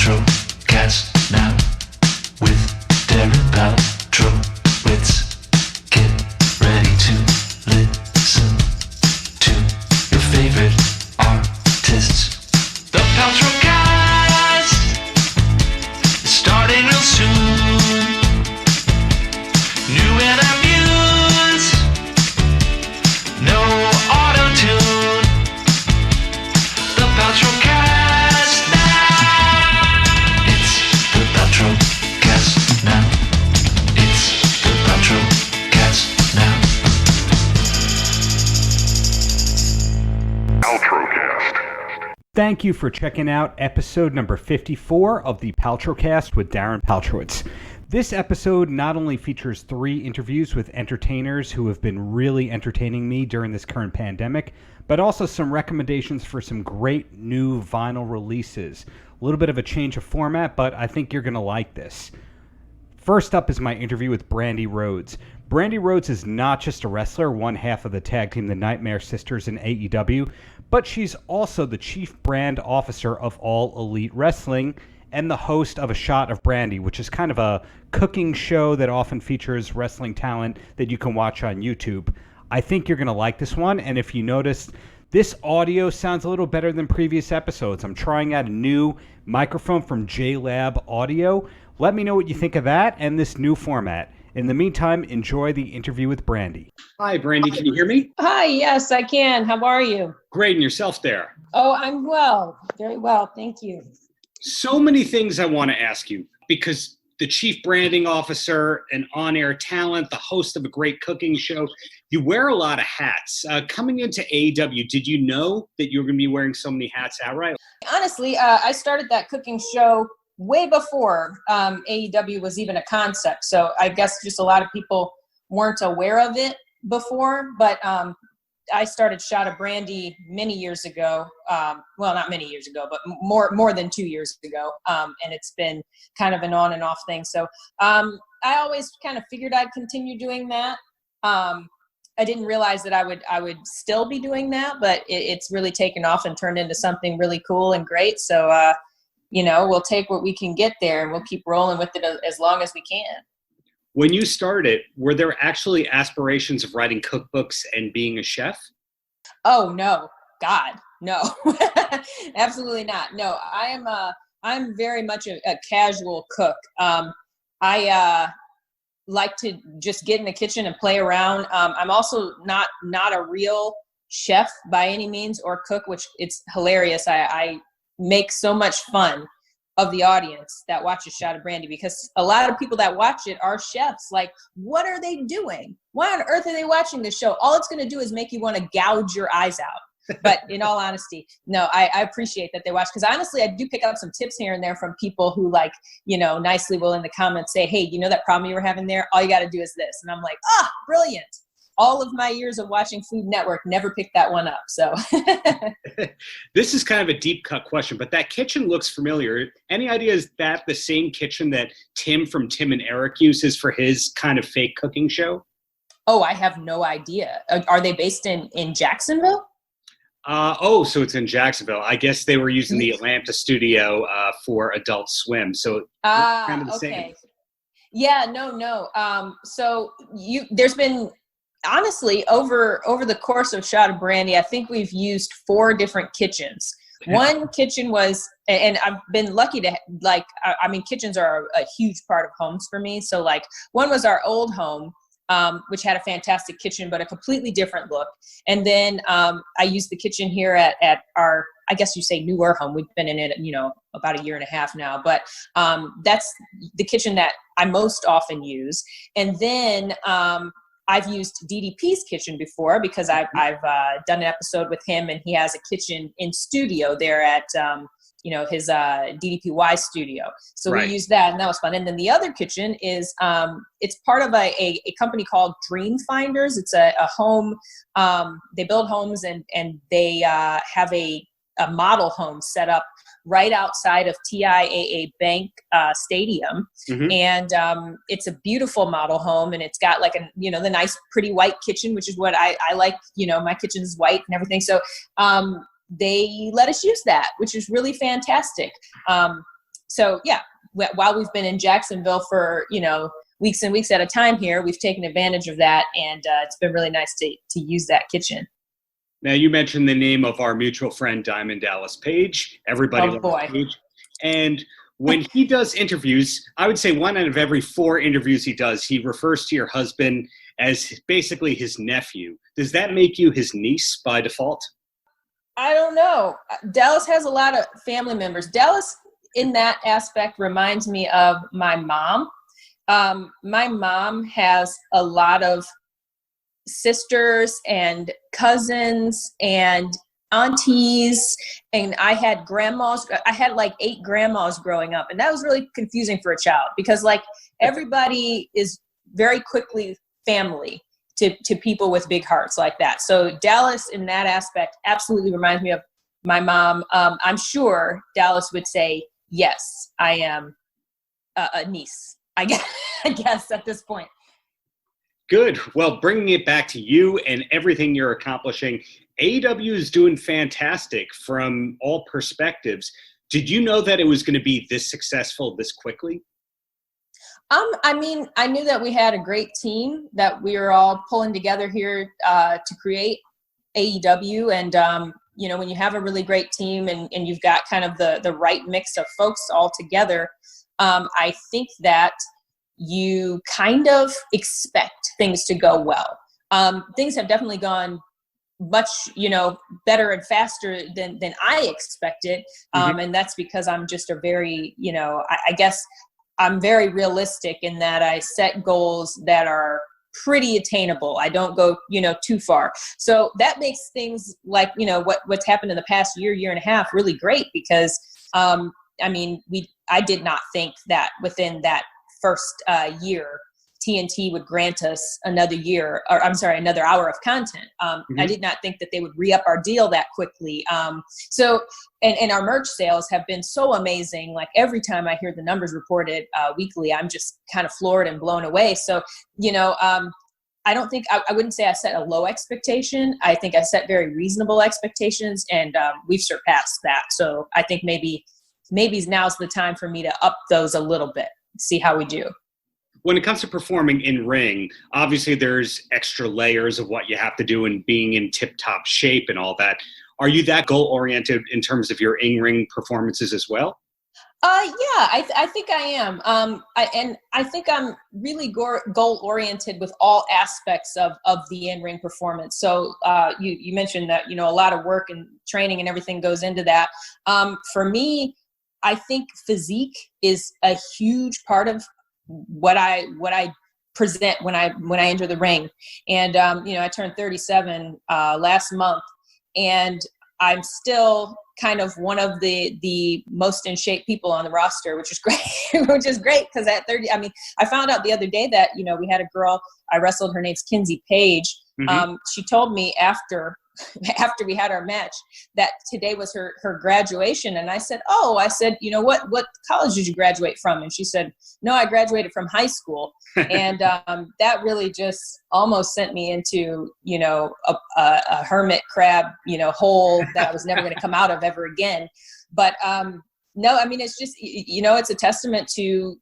Paltrocast now with Darren Paltrowitz. Get ready to listen to your favorite artists. The Paltrocast is starting real soon. New interviews, no auto-tune. The Paltrocast now. It's the Paltrocast now. It's the Paltrocast now. Paltrocast. Thank you for checking out episode number 54 of the Paltrocast with Darren Paltrowitz. This episode not only features 3 interviews with entertainers who have been really entertaining me during this current pandemic, but also some recommendations for some great new vinyl releases. A little bit of a change of format, but I think you're going to like this. First up is my interview with Brandi Rhodes. Brandi Rhodes is not just a wrestler, one half of the tag team, the Nightmare Sisters in AEW, but she's also the chief brand officer of All Elite Wrestling and the host of A Shot of Brandy, which is kind of a cooking show that often features wrestling talent that you can watch on YouTube. I think you're going to like this one, and if you noticed, this audio sounds a little better than previous episodes. I'm trying out a new microphone from JLab Audio. Let me know what you think of that and this new format. In the meantime, enjoy the interview with Brandi. Hi, Brandy. Can you hear me? Hi, yes, I can. How are you? Great. And yourself there? Oh, I'm well. Very well. Thank you. So many things I want to ask you because the chief branding officer, an on-air talent, the host of a great cooking show, you wear a lot of hats. Coming into AEW, did you know that you were going to be wearing so many hats outright? Honestly, I started that cooking show way before AEW was even a concept. So I guess just a lot of people weren't aware of it before, but I started Shot of Brandy many years ago. Well, not many years ago, but more than 2 years ago. And it's been kind of an on and off thing. So I always kind of figured I'd continue doing that. I didn't realize that I would still be doing that, but it's really taken off and turned into something really cool and great. So, we'll take what we can get there and we'll keep rolling with it as long as we can. When you started, were there actually aspirations of writing cookbooks and being a chef? Oh, no. God, no. Absolutely not. No, I'm very much a casual cook. I like to just get in the kitchen and play around. I'm also not a real chef by any means or cook, which it's hilarious. I make so much fun of the audience that watches Shot of Brandy because a lot of people that watch it are chefs. Like, what are they doing? Why on earth are they watching this show? All it's going to do is make you want to gouge your eyes out. But in all honesty, no, I appreciate that they watch because honestly, I do pick up some tips here and there from people who nicely will in the comments say, hey, that problem you were having there? All you got to do is this. And I'm like, brilliant. All of my years of watching Food Network never picked that one up. So this is kind of a deep cut question, but that kitchen looks familiar. Any idea is that the same kitchen that Tim from Tim and Eric uses for his kind of fake cooking show? Oh, I have no idea. Are they based in Jacksonville? So it's in Jacksonville. I guess they were using the Atlanta studio for Adult Swim. So kind of the same. Yeah, no. So there's been, honestly, over the course of Shot of Brandy, I think we've used 4 different kitchens. One kitchen was, and I've been lucky to kitchens are a huge part of homes for me. So one was our old home, which had a fantastic kitchen, but a completely different look. And then I used the kitchen here at our, I guess you say newer home. We've been in it, about a year and a half now, but that's the kitchen that I most often use. And then I've used DDP's kitchen before because I've done an episode with him and he has a kitchen in studio there at, his DDPY studio. So right. We used that and that was fun. And then the other kitchen is, it's part of a company called Dream Finders. It's a home, they build homes and they have a model home set up right outside of TIAA Bank Stadium. Mm-hmm. And it's a beautiful model home and it's got the nice pretty white kitchen, which is what I like, my kitchen is white and everything. So they let us use that, which is really fantastic. So yeah, while we've been in Jacksonville for, weeks and weeks at a time here, we've taken advantage of that. And it's been really nice to use that kitchen. Now, you mentioned the name of our mutual friend, Diamond Dallas Page. Everybody loves Page. And when he does interviews, I would say 1 out of every 4 interviews he does, he refers to your husband as basically his nephew. Does that make you his niece by default? I don't know. Dallas has a lot of family members. Dallas, in that aspect, reminds me of my mom. My mom has a lot of sisters and cousins and aunties, and I had grandmas. I had like 8 grandmas growing up, and that was really confusing for a child because like everybody is very quickly family to people with big hearts like that. So Dallas in that aspect absolutely reminds me of my mom. I'm sure Dallas would say, yes, I am a niece, I guess at this point. Good. Well, bringing it back to you and everything you're accomplishing, AEW is doing fantastic from all perspectives. Did you know that it was going to be this successful this quickly? I mean, I knew that we had a great team that we were all pulling together here to create AEW. And, when you have a really great team and you've got kind of the right mix of folks all together, I think that you kind of expect things to go well. Things have definitely gone much, better and faster than I expected. And that's because I'm just a very, I guess I'm very realistic in that I set goals that are pretty attainable. I don't go, too far. So that makes things like, what's happened in the past year and a half really great because, I did not think that within that first year, TNT would grant us another hour of content. I did not think that they would re-up our deal that quickly. And our merch sales have been so amazing. Like every time I hear the numbers reported weekly, I'm just kind of floored and blown away. So, I don't think, I wouldn't say I set a low expectation. I think I set very reasonable expectations and we've surpassed that. So I think maybe now's the time for me to up those a little bit, see how we do. When it comes to performing in ring, obviously there's extra layers of what you have to do and being in tip-top shape and all that. Are you that goal-oriented in terms of your in-ring performances as well? Yeah, I think I am. I think I'm really goal-oriented with all aspects of the in-ring performance. So you mentioned that, a lot of work and training and everything goes into that. For me, I think physique is a huge part of what I present when I enter the ring. And, I turned 37 last month, and I'm still kind of one of the most in shape people on the roster, which is great, because at 30, I found out the other day that, we had a girl I wrestled, her name's Kinsey Page. She told me after we had our match that today was her graduation. And I said, what college did you graduate from? And she said, no, I graduated from high school. And that really just almost sent me into, a hermit crab, hole that I was never going to come out of ever again. But no, it's just, it's a testament to,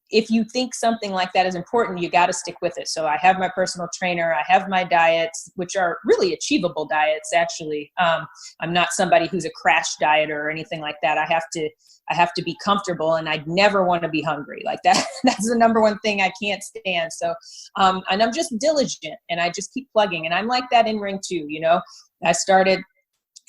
if you think something like that is important, you got to stick with it. So I have my personal trainer. I have my diets, which are really achievable diets, actually. I'm not somebody who's a crash dieter or anything like that. I have to be comfortable, and I'd never want to be hungry like that. That's the number one thing I can't stand. So, and I'm just diligent, and I just keep plugging. And I'm like that in ring too. I started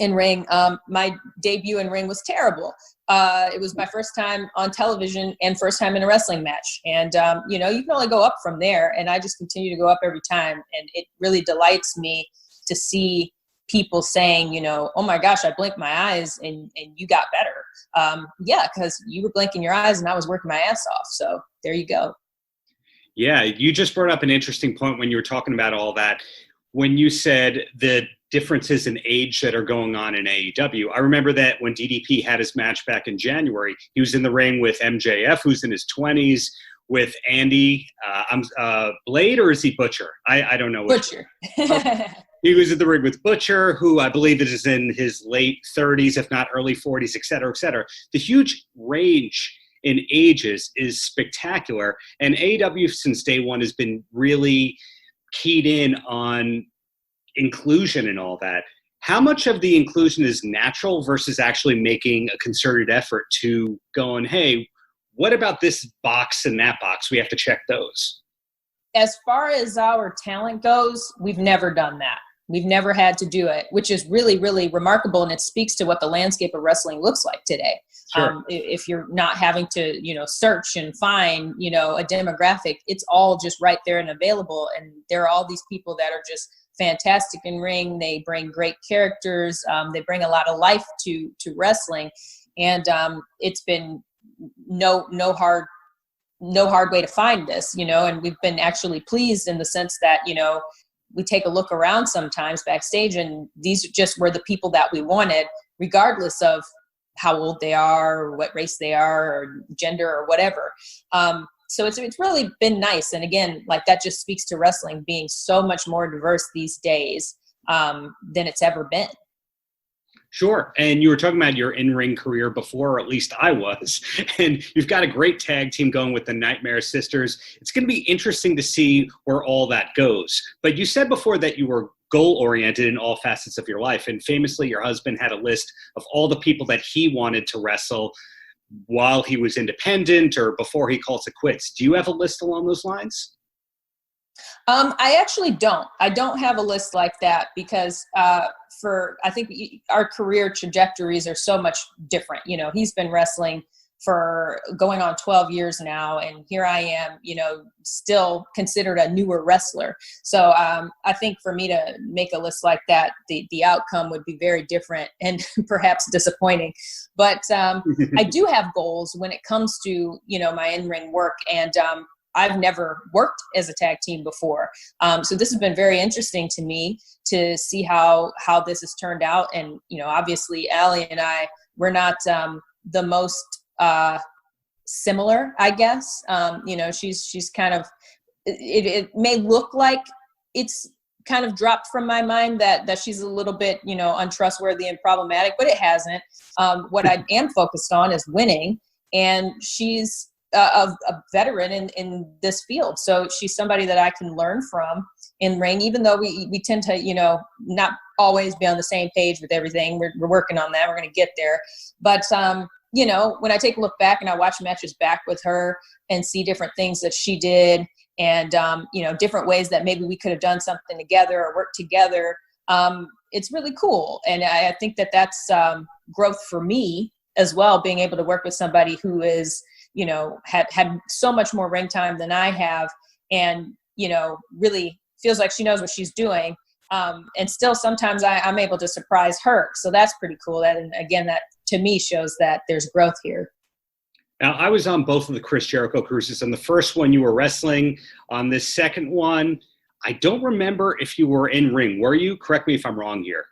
in ring. My debut in ring was terrible. It was my first time on television and first time in a wrestling match. And, you can only go up from there. And I just continue to go up every time. And it really delights me to see people saying, oh my gosh, I blinked my eyes and you got better. Yeah, because you were blinking your eyes and I was working my ass off. So there you go. Yeah, you just brought up an interesting point when you were talking about all that. When you said the differences in age that are going on in AEW. I remember that when DDP had his match back in January, he was in the ring with MJF, who's in his 20s, with Andy, Blade, or is he Butcher? I don't know. Butcher. He was in the ring with Butcher, who I believe is in his late 30s, if not early 40s, et cetera, et cetera. The huge range in ages is spectacular. And AEW since day one has been really keyed in on inclusion and all that. How much of the inclusion is natural versus actually making a concerted effort to going, hey, what about this box and that box? We have to check those. As far as our talent goes, we've never done that. We've never had to do it, which is really, really remarkable. And it speaks to what the landscape of wrestling looks like today. Sure. If you're not having to, search and find, a demographic, it's all just right there and available. And there are all these people that are just fantastic in ring. They bring great characters. They bring a lot of life to wrestling. And it's been no hard way to find this, and we've been actually pleased in the sense that, we take a look around sometimes backstage and these just were the people that we wanted, regardless of how old they are or what race they are or gender or whatever. So it's really been nice. And again, like that just speaks to wrestling being so much more diverse these days than it's ever been. Sure. And you were talking about your in-ring career before, or at least I was. And you've got a great tag team going with the Nightmare Sisters. It's going to be interesting to see where all that goes. But you said before that you were goal-oriented in all facets of your life. And famously, your husband had a list of all the people that he wanted to wrestle while he was independent or before he calls it quits. Do you have a list along those lines? I actually don't. I don't have a list like that because I think our career trajectories are so much different. He's been wrestling for going on 12 years now, and here I am, still considered a newer wrestler. So I think for me to make a list like that, the outcome would be very different and perhaps disappointing. But I do have goals when it comes to, my in-ring work, and I've never worked as a tag team before. So this has been very interesting to me to see how this has turned out. And, obviously Allie and I, we're not the most similar, I guess. She's kind of, it may look like it's kind of dropped from my mind that she's a little bit, untrustworthy and problematic, but it hasn't. What I am focused on is winning. And she's a veteran in this field. So she's somebody that I can learn from in ring, even though we tend to, not always be on the same page with everything. We're working on that. We're going to get there. But, when I take a look back and I watch matches back with her and see different things that she did and, different ways that maybe we could have done something together or worked together, it's really cool. And I think that's growth for me as well, being able to work with somebody who is, had so much more ring time than I have and, really feels like she knows what she's doing. And still sometimes I'm able to surprise her. So that's pretty cool. And again, that to me shows that there's growth here. Now, I was on both of the Chris Jericho cruises. On the first one, you were wrestling. On this second one, I don't remember if you were in ring. Were you? Correct me if I'm wrong here.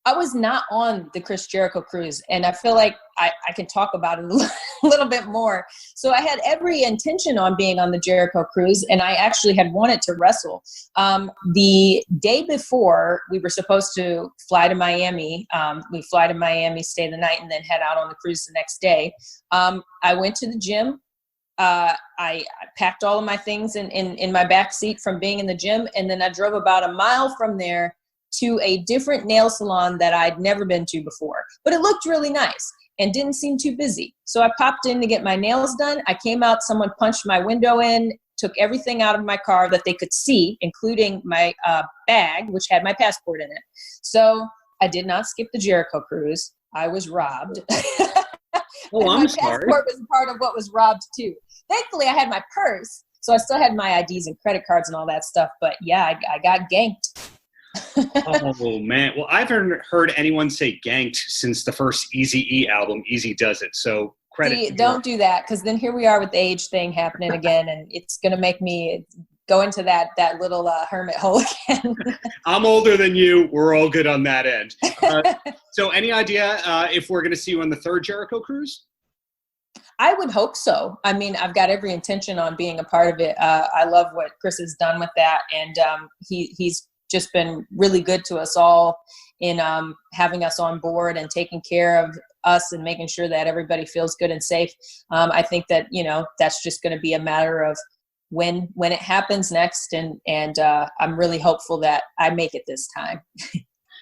I was not on the Chris Jericho cruise, and I feel like I can talk about it a little bit more. So I had every intention on being on the Jericho cruise, and I actually had wanted to wrestle. The day before, we were supposed to fly to Miami. We fly to Miami, stay the night, and then head out on the cruise the next day. I went to the gym. I packed all of my things in my back seat from being in the gym, and then I drove about a mile from there to a different nail salon that I'd never been to before. But it looked really nice and didn't seem too busy. So I popped in to get my nails done. I came out, someone punched my window in, took everything out of my car that they could see, including my bag, which had my passport in it. So I did not skip the Jericho cruise. I was robbed. Oh, I'm my sorry. passport was part of what was robbed too. Thankfully, I had my purse, so I still had my IDs and credit cards and all that stuff. But yeah, I got ganked. Oh, man. Well, I haven't heard anyone say ganked since the first Eazy-E album, Easy Does It. So credit. See, don't do that, because then here we are with the age thing happening again, and it's going to make me go into that little hermit hole again. I'm older than you. We're all good on that end. So any idea if we're going to see you on the third Jericho cruise? I would hope so. I mean, I've got every intention on being a part of it. I love what Chris has done with that, and he's just been really good to us all in having us on board and taking care of us and making sure that everybody feels good and safe. I think that, that's just going to be a matter of when it happens next. And I'm really hopeful that I make it this time.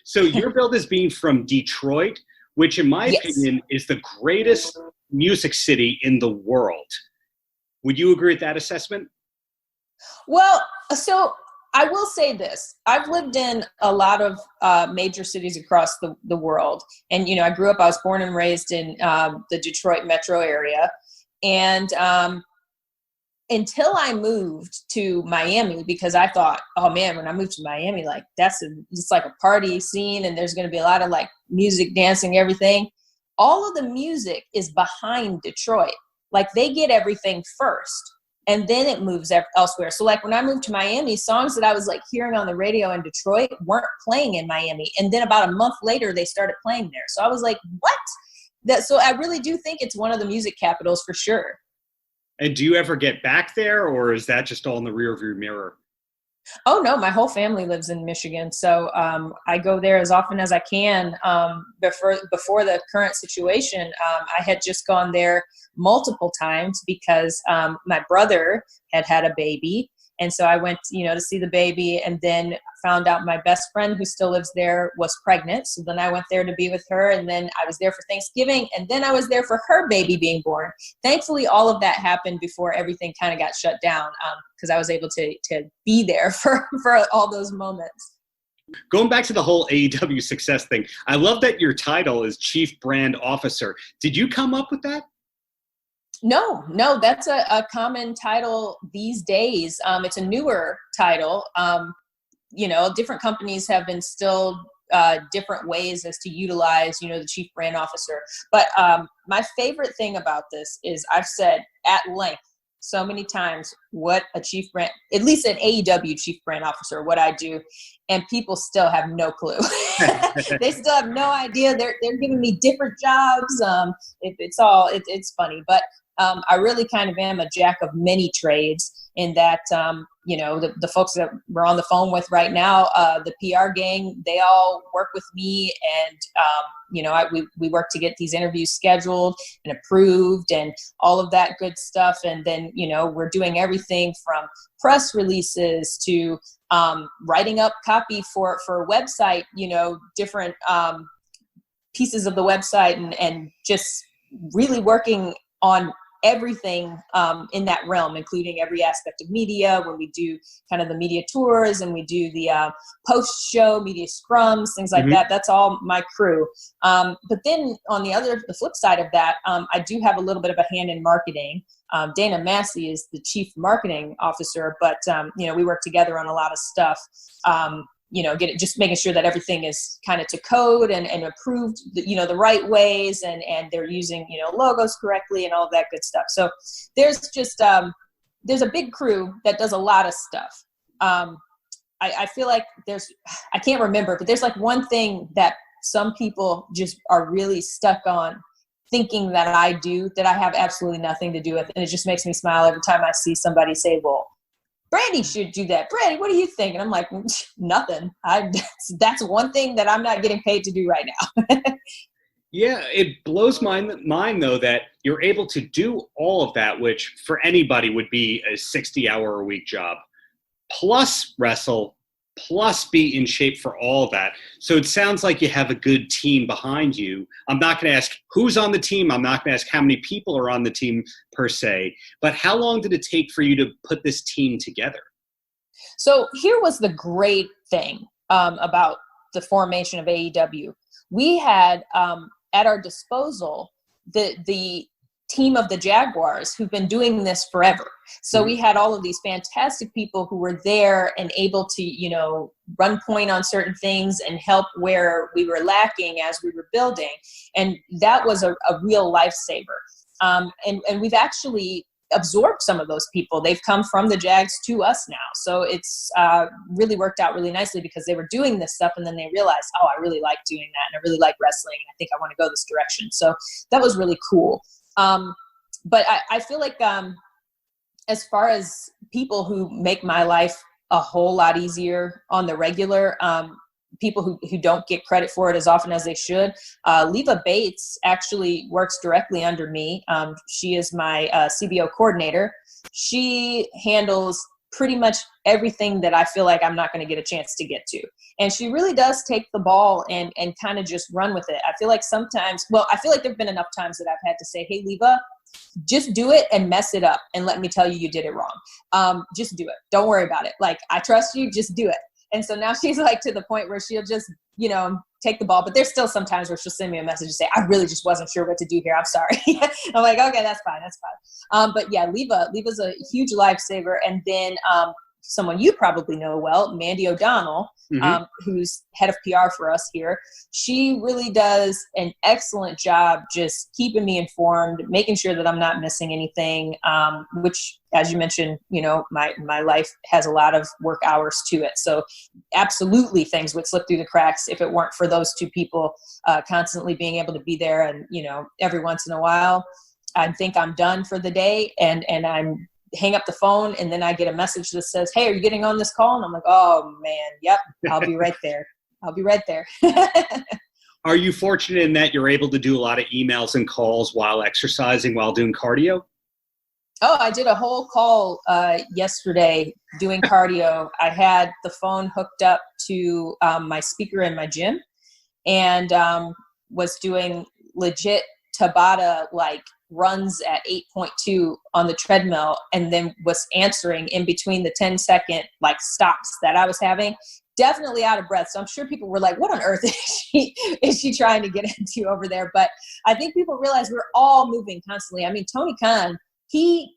So your build is being from Detroit, which in my opinion is the greatest music city in the world. Would you agree with that assessment? Well, so I will say this. I've lived in a lot of major cities across the world. And, I was born and raised in the Detroit metro area. And until I moved to Miami, because I thought, oh man, when I moved to Miami, like it's like a party scene and there's going to be a lot of like music, dancing, everything. All of the music is behind Detroit. Like they get everything first and then it moves elsewhere. So like when I moved to Miami, songs that I was like hearing on the radio in Detroit weren't playing in Miami. And then about a month later, they started playing there. So I was like, what? So I really do think it's one of the music capitals for sure. And do you ever get back there, or is that just all in the rearview mirror? Oh, no, my whole family lives in Michigan. So I go there as often as I can. Before the current situation, I had just gone there multiple times because my brother had a baby. And so I went, to see the baby, and then found out my best friend who still lives there was pregnant. So then I went there to be with her, and then I was there for Thanksgiving, and then I was there for her baby being born. Thankfully, all of that happened before everything kind of got shut down, because I was able to be there for all those moments. Going back to the whole AEW success thing, I love that your title is Chief Brand Officer. Did you come up with that? No, that's a common title these days. It's a newer title. Different companies have been still different ways as to utilize, the chief brand officer. But my favorite thing about this is I've said at length so many times what a chief brand, at least an AEW chief brand officer, what I do, and people still have no clue. They still have no idea. They're giving me different jobs. It's funny, but I really kind of am a jack of many trades in that, the folks that we're on the phone with right now, the PR gang, they all work with me, and, we work to get these interviews scheduled and approved and all of that good stuff. And then, we're doing everything from press releases to writing up copy for a website, different pieces of the website, and just really working on everything in that realm, including every aspect of media, when we do kind of the media tours and we do the post-show media scrums, things like that. That's all my crew. But then on the flip side of that, I do have a little bit of a hand in marketing. Dana Massey is the chief marketing officer, but we work together on a lot of stuff. Just making sure that everything is kind of to code and approved, the right ways, and they're using, logos correctly and all of that good stuff. So there's just, there's a big crew that does a lot of stuff. I feel like I can't remember, but there's like one thing that some people just are really stuck on thinking that I do, that I have absolutely nothing to do with. And it just makes me smile every time I see somebody say, well, Brandy should do that. Brandy, what do you think? And I'm like, nothing. That's one thing that I'm not getting paid to do right now. Yeah, it blows my mind, though, that you're able to do all of that, which for anybody would be a 60-hour-a-week job, plus wrestle, plus be in shape for all that. So it sounds like you have a good team behind you. I'm not going to ask who's on the team. I'm not going to ask how many people are on the team per se. But how long did it take for you to put this team together? So here was the great thing about the formation of AEW. We had at our disposal the team of the Jaguars who've been doing this forever. So we had all of these fantastic people who were there and able to, run point on certain things and help where we were lacking as we were building. And that was a real lifesaver. And we've actually absorbed some of those people. They've come from the Jags to us now. So it's really worked out really nicely because they were doing this stuff and then they realized, oh, I really like doing that and I really like wrestling and I think I want to go this direction. So that was really cool. But I feel like as far as people who make my life a whole lot easier on the regular. People who don't get credit for it as often as they should. Leva Bates actually works directly under me. She is my CBO coordinator. She handles pretty much everything that I feel like I'm not going to get a chance to get to. And she really does take the ball and kind of just run with it. I feel like sometimes, I feel like there've been enough times that I've had to say, hey, Leva, just do it and mess it up. And let me tell you, you did it wrong. Just do it. Don't worry about it. Like, I trust you, just do it. And so now she's like to the point where she'll just, take the ball. But there's still some times where she'll send me a message and say, I really just wasn't sure what to do here. I'm sorry. I'm like, okay, that's fine. But yeah, Leva's a huge lifesaver. And then someone you probably know well, Mandy O'Donnell, who's head of PR for us here. She really does an excellent job just keeping me informed, making sure that I'm not missing anything, which, as you mentioned, my life has a lot of work hours to it. So absolutely things would slip through the cracks if it weren't for those two people constantly being able to be there. And, every once in a while, I think I'm done for the day and I'm hang up the phone, and then I get a message that says, hey, are you getting on this call? And I'm like, oh man, yep, I'll be right there. Are you fortunate in that you're able to do a lot of emails and calls while exercising, while doing cardio? Oh, I did a whole call yesterday doing cardio. I had the phone hooked up to my speaker in my gym and was doing legit Tabata runs at 8.2 on the treadmill, and then was answering in between the 10-second stops that I was having. Definitely out of breath. So I'm sure people were like, what on earth is she trying to get into over there? But I think people realize we're all moving constantly. I mean, Tony Khan,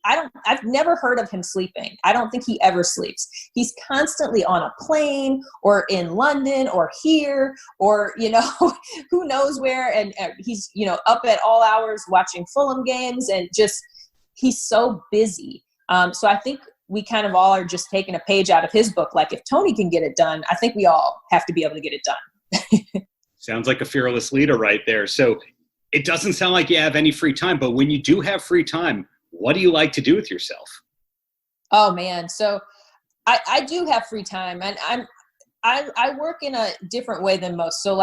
I've never heard of him sleeping. I don't think he ever sleeps. He's constantly on a plane or in London or here or, who knows where. And he's, up at all hours watching Fulham games, and just, he's so busy. So I think we kind of all are just taking a page out of his book. Like, if Tony can get it done, I think we all have to be able to get it done. Sounds like a fearless leader right there. So it doesn't sound like you have any free time, but when you do have free time, what do you like to do with yourself? Oh man. So I do have free time, and I work in a different way than most. So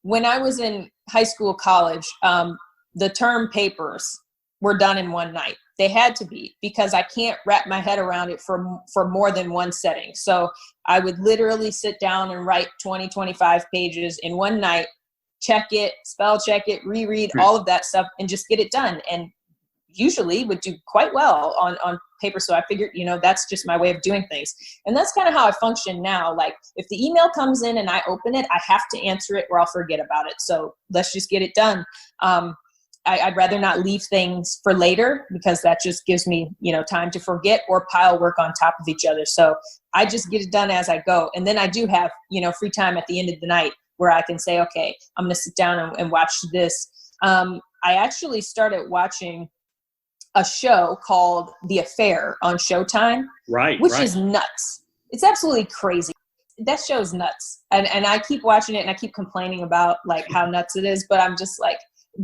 when I was in high school, college, the term papers were done in one night. They had to be, because I can't wrap my head around it for more than one setting. So I would literally sit down and write 20, 25 pages in one night, check it, spell check it, reread all of that stuff, and just get it done. And usually would do quite well on paper. So I figured, that's just my way of doing things. And that's kind of how I function now. If the email comes in and I open it, I have to answer it or I'll forget about it. So let's just get it done. I'd rather not leave things for later, because that just gives me, time to forget or pile work on top of each other. So I just get it done as I go. And then I do have, free time at the end of the night where I can say, okay, I'm going to sit down and watch this. I actually started watching a show called The Affair on Showtime, which is nuts. It's absolutely crazy. That show's nuts. And I keep watching it and I keep complaining about how nuts it is, but I'm just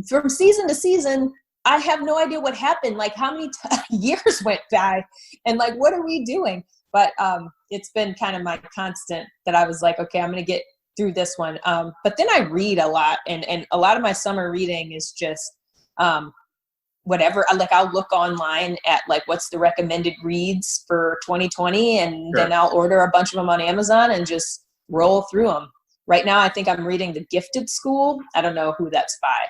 from season to season, I have no idea what happened. How many years went by and what are we doing? But it's been kind of my constant that I was okay, I'm going to get through this one. But then I read a lot, and a lot of my summer reading is just, whatever. I'll look online at what's the recommended reads for 2020, and then I'll order a bunch of them on Amazon and just roll through them. Right now, I think I'm reading The Gifted School. I don't know who that's by,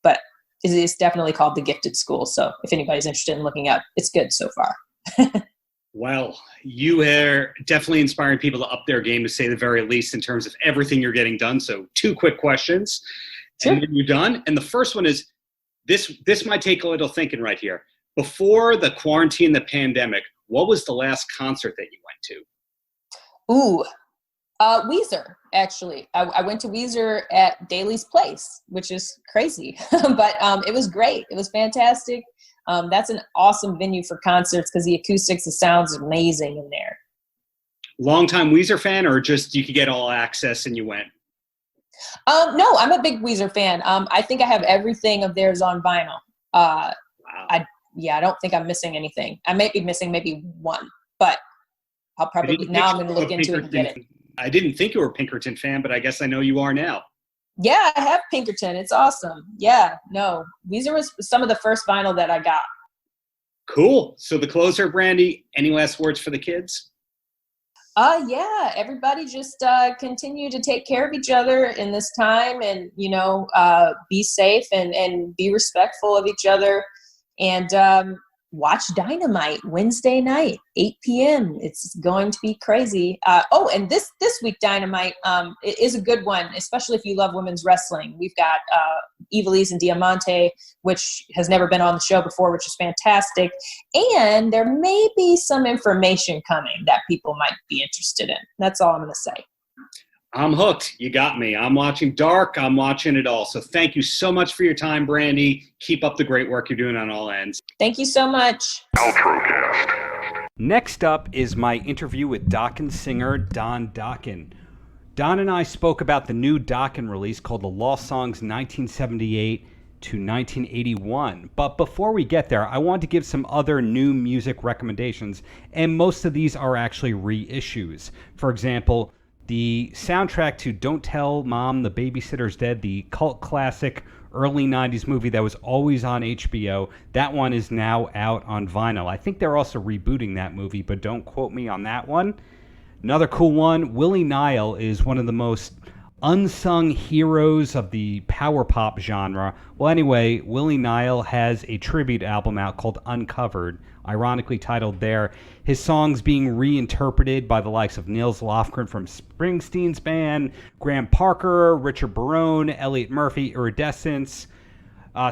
but it's definitely called The Gifted School. So if anybody's interested in looking up, it's good so far. Well, you are definitely inspiring people to up their game, to say the very least, in terms of everything you're getting done. So 2 quick questions, and then you're done. And the first one is, this might take a little thinking right here. Before the quarantine, the pandemic, what was the last concert that you went to? Weezer, actually. I went to Weezer at Daly's Place, which is crazy, but it was great. It was fantastic. That's an awesome venue for concerts because the acoustics, the sound's amazing in there. Longtime Weezer fan, or just you could get all access and you went? No, I'm a big Weezer fan. I think I have everything of theirs on vinyl. Wow. I don't think I'm missing anything. I might be missing maybe one, but I'll probably now I'm going to look into it and get it. I didn't think you were a Pinkerton fan, but I guess I know you are now. Yeah, I have Pinkerton. It's awesome. Yeah, no, Weezer was some of the first vinyl that I got. Cool. So the closer, Brandy, any last words for the kids? Yeah, everybody just continue to take care of each other in this time, and be safe and be respectful of each other, and watch Dynamite Wednesday night, 8 p.m. It's going to be crazy. And this week Dynamite it is a good one, especially if you love women's wrestling. We've got Ivelisse and Diamante, which has never been on the show before, which is fantastic. And there may be some information coming that people might be interested in. That's all I'm going to say. I'm hooked. You got me. I'm watching Dark. I'm watching it all. So thank you so much for your time, Brandy. Keep up the great work you're doing on all ends. Thank you so much. Paltrocast. Next up is my interview with Dawkins singer Don Dawkin. Don and I spoke about the new Dawkin release called The Lost Songs 1978 to 1981. But before we get there, I want to give some other new music recommendations, and most of these are actually reissues. For example, the soundtrack to Don't Tell Mom the Babysitter's Dead, the cult classic early 90s movie that was always on HBO, that one is now out on vinyl. I think they're also rebooting that movie, but don't quote me on that one. Another cool one, Willy Nile is one of the most unsung heroes of the power pop genre. Well, anyway, Willy Nile has a tribute album out called Uncovered, ironically titled there. His songs being reinterpreted by the likes of Nils Lofgren from Springsteen's band, Graham Parker, Richard Barone, Elliot Murphy, Iridescence.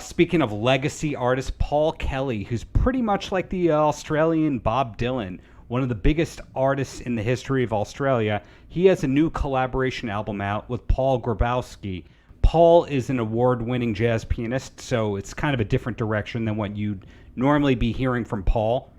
Speaking of legacy artists, Paul Kelly, who's pretty much like the Australian Bob Dylan, one of the biggest artists in the history of Australia. He has a new collaboration album out with Paul Grabowski. Paul is an award-winning jazz pianist, so it's kind of a different direction than what you'd normally be hearing from Paul.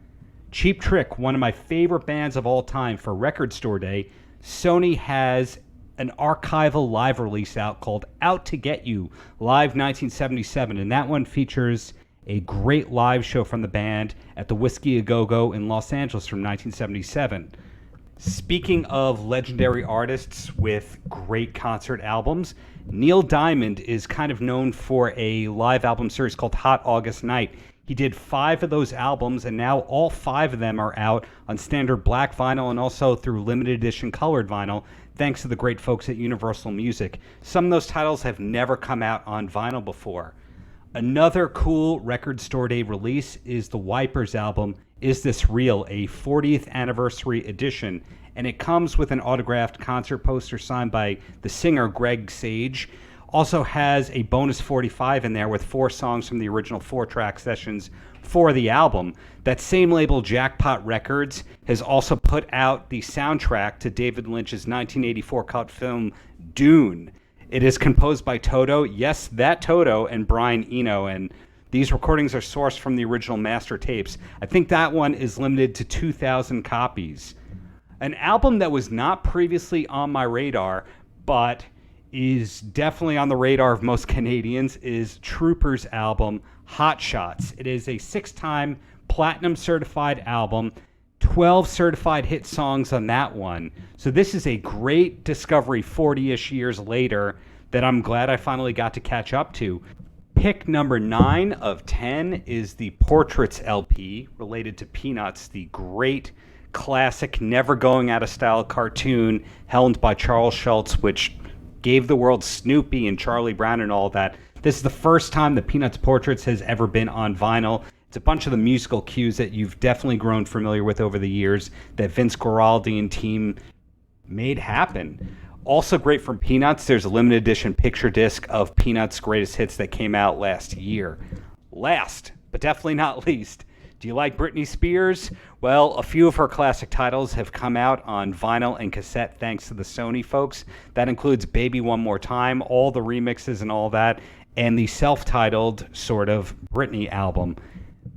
Cheap Trick, one of my favorite bands of all time, for Record Store Day, Sony has an archival live release out called Out to Get You, Live 1977, and that one features a great live show from the band at the Whiskey A Go-Go in Los Angeles from 1977. Speaking of legendary artists with great concert albums, Neil Diamond is kind of known for a live album series called Hot August Night. He did 5 of those albums, and now all 5 of them are out on standard black vinyl and also through limited edition colored vinyl, thanks to the great folks at Universal Music. Some of those titles have never come out on vinyl before. Another cool Record Store Day release is the Wipers album, Is This Real?, a 40th anniversary edition, and it comes with an autographed concert poster signed by the singer Greg Sage. Also has a bonus 45 in there with 4 songs from the original 4-track sessions for the album. That same label, Jackpot Records, has also put out the soundtrack to David Lynch's 1984 cult film Dune. It is composed by Toto, yes, that Toto, and Brian Eno, and these recordings are sourced from the original master tapes. I think that one is limited to 2,000 copies. An album that was not previously on my radar, but is definitely on the radar of most Canadians, is Trooper's album, Hotshots. It is a 6-time platinum certified album, 12 certified hit songs on that one. So this is a great discovery 40-ish years later that I'm glad I finally got to catch up to. Pick number 9 of 10 is the Portraits LP, related to Peanuts, the great classic never going out of style cartoon helmed by Charles Schultz, which gave the world Snoopy and Charlie Brown and all that. This is the first time the Peanuts Portraits has ever been on vinyl. It's a bunch of the musical cues that you've definitely grown familiar with over the years that Vince Guaraldi and team made happen. Also great from Peanuts, there's a limited edition picture disc of Peanuts' greatest hits that came out last year. Last, but definitely not least, do you like Britney Spears? Well, a few of her classic titles have come out on vinyl and cassette thanks to the Sony folks. That includes Baby One More Time, all the remixes and all that, and the self-titled sort of Britney album.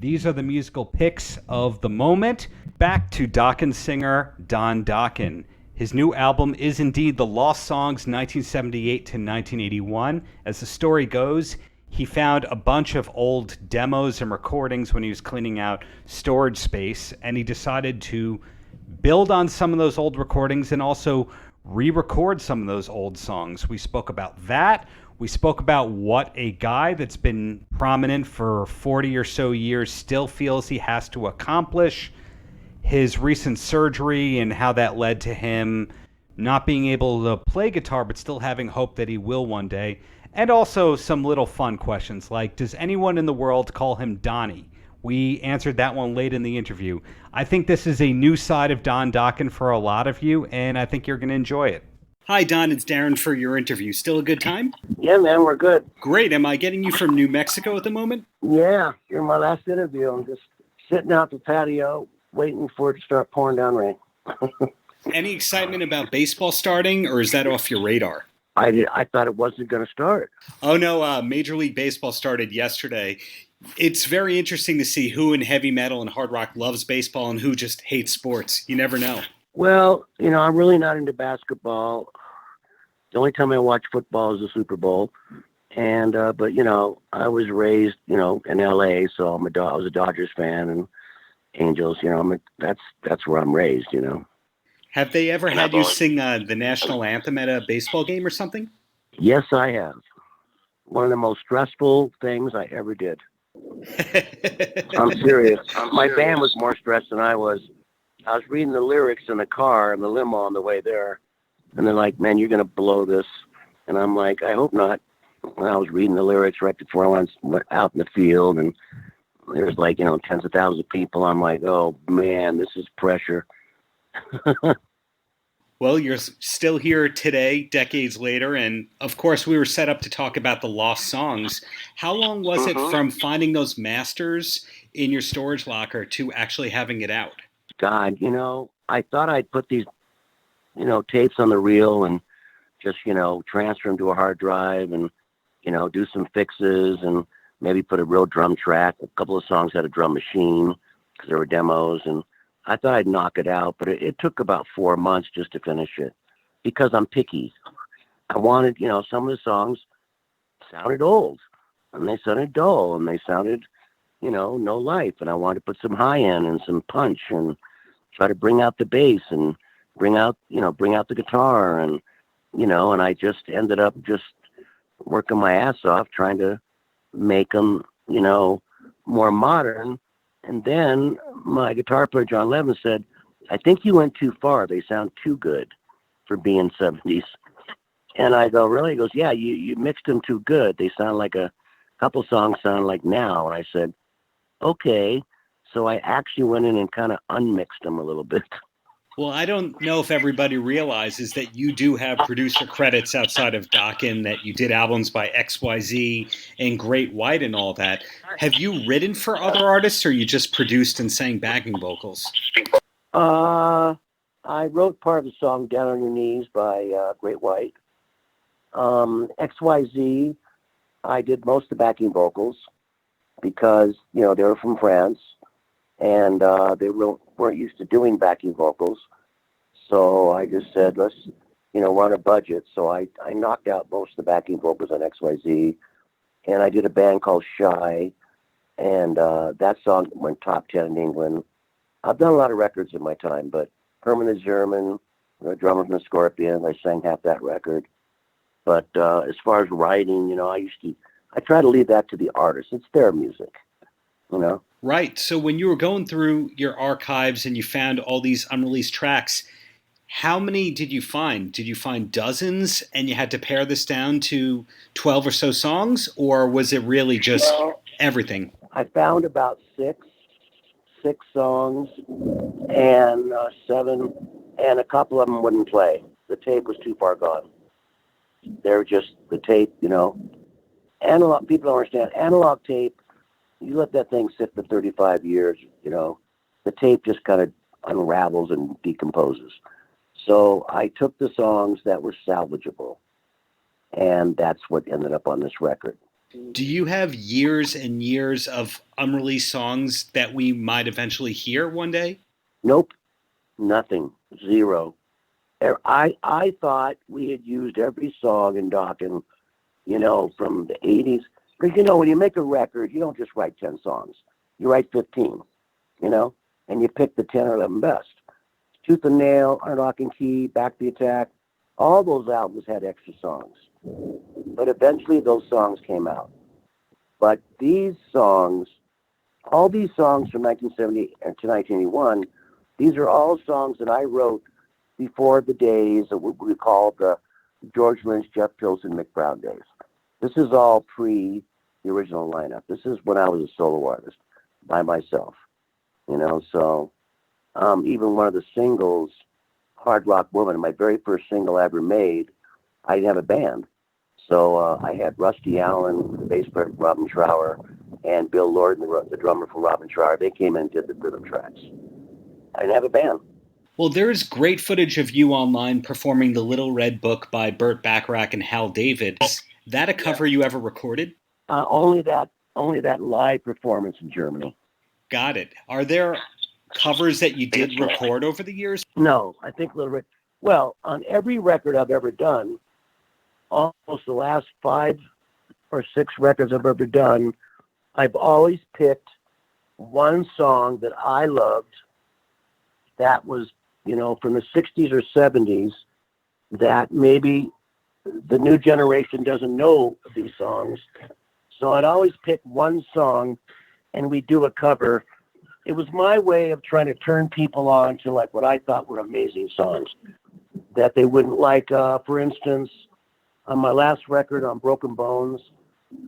These are the musical picks of the moment. Back to Dawkins singer Don Dawkin. His new album is indeed The Lost Songs 1978 to 1981. As the story goes, he found a bunch of old demos and recordings when he was cleaning out storage space, and he decided to build on some of those old recordings and also re-record some of those old songs. We spoke about that. We spoke about what a guy that's been prominent for 40 or so years still feels he has to accomplish, his recent surgery and how that led to him not being able to play guitar but still having hope that he will one day, and also some little fun questions like, does anyone in the world call him Donnie? We answered that one late in the interview. I think this is a new side of Don Dawkin for a lot of you, and I think you're going to enjoy it. Hi, Don. It's Darren for your interview. Still a good time? Yeah, man, we're good. Great. Am I getting you from New Mexico at the moment? Yeah, you're my last interview. I'm just sitting out the patio waiting for it to start pouring down rain. Any excitement about baseball starting, or is that off your radar? I thought it wasn't going to start. Oh, no. Major League Baseball started yesterday. It's very interesting to see who in heavy metal and hard rock loves baseball and who just hates sports. You never know. Well, I'm really not into basketball. The only time I watch football is the Super Bowl. And, but, I was raised, in LA, so I was a Dodgers fan and Angels, that's where I'm raised, Have they ever had you sing the national anthem at a baseball game or something? Yes, I have. One of the most stressful things I ever did. I'm serious. My band was more stressed than I was. I was reading the lyrics in the car in the limo on the way there, and they're like, "Man, you're gonna blow this," and I'm like, "I hope not." When I was reading the lyrics right before I went out in the field, and there's tens of thousands of people. I'm like, "Oh man, this is pressure." Well, you're still here today, decades later, and of course we were set up to talk about the lost songs. How long was it from finding those masters in your storage locker to actually having it out? God, I thought I'd put these, tapes on the reel and just, transfer them to a hard drive and, do some fixes and maybe put a real drum track. A couple of songs had a drum machine because there were demos, and I thought I'd knock it out, but it took about 4 months just to finish it because I'm picky. I wanted, some of the songs sounded old and they sounded dull and they sounded, no life. And I wanted to put some high end and some punch and try to bring out the bass and bring out the guitar and, and I just ended up just working my ass off trying to make them, more modern. And then my guitar player, John Levin, said, "I think you went too far. They sound too good for being 70s. And I go, "Really?" He goes, "Yeah, you mixed them too good. They sound like a couple songs sound like now." And I said, "Okay." So I actually went in and kind of unmixed them a little bit. Well, I don't know if everybody realizes that you do have producer credits outside of Dokken, that you did albums by XYZ and Great White and all that. Have you written for other artists, or you just produced and sang backing vocals? I wrote part of the song "Down on Your Knees" by Great White. XYZ, I did most of the backing vocals because, they were from France and they weren't used to doing backing vocals. So I just said, let's, run a budget. So I knocked out most of the backing vocals on XYZ. And I did a band called Shy. And that song went top 10 in England. I've done a lot of records in my time, but Herman the German, drummer from the Scorpions, I sang half that record. But as far as writing, I try to leave that to the artist. It's their music, Right. So when you were going through your archives and you found all these unreleased tracks, how many did you find? Did you find dozens and you had to pare this down to 12 or so songs, or was it really just everything? I found about six songs and 7, and a couple of them wouldn't play. The tape was too far gone. They're just the tape, analog. People don't understand analog tape. You let that thing sit for 35 years, the tape just kind of unravels and decomposes. So I took the songs that were salvageable, and that's what ended up on this record. Do you have years and years of unreleased songs that we might eventually hear one day? Nope, nothing, zero. I thought we had used every song in Dawkin, from the 80s. Because, when you make a record, you don't just write 10 songs. You write 15, and you pick the 10 or 11 best. Tooth and Nail, Lock and Key, Back the Attack, all those albums had extra songs. But eventually those songs came out. But these songs, all these songs from 1970 to 1981, these are all songs that I wrote before the days of what we call the George Lynch, Jeff Pilson, Mick Brown days. This is all pre the original lineup. This is when I was a solo artist by myself, so even one of the singles, Hard Rock Woman, my very first single I ever made, I didn't have a band. So I had Rusty Allen, the bass player Robin Trower, and Bill Lord, the drummer for Robin Trower. They came in and did the rhythm tracks. I didn't have a band. Well, there's great footage of you online performing The Little Red Book by Burt Bacharach and Hal David. Is that a cover you ever recorded? Only that live performance in Germany. Got it. Are there covers that you did record over the years? No, I think Little Red. Well, on every record I've ever done, almost the last 5 or 6 records I've ever done, I've always picked one song that I loved that was, from the 60s or 70s that maybe the new generation doesn't know these songs. So I'd always pick one song and we'd do a cover. It was my way of trying to turn people on to like what I thought were amazing songs that they wouldn't like. For instance, on my last record on Broken Bones,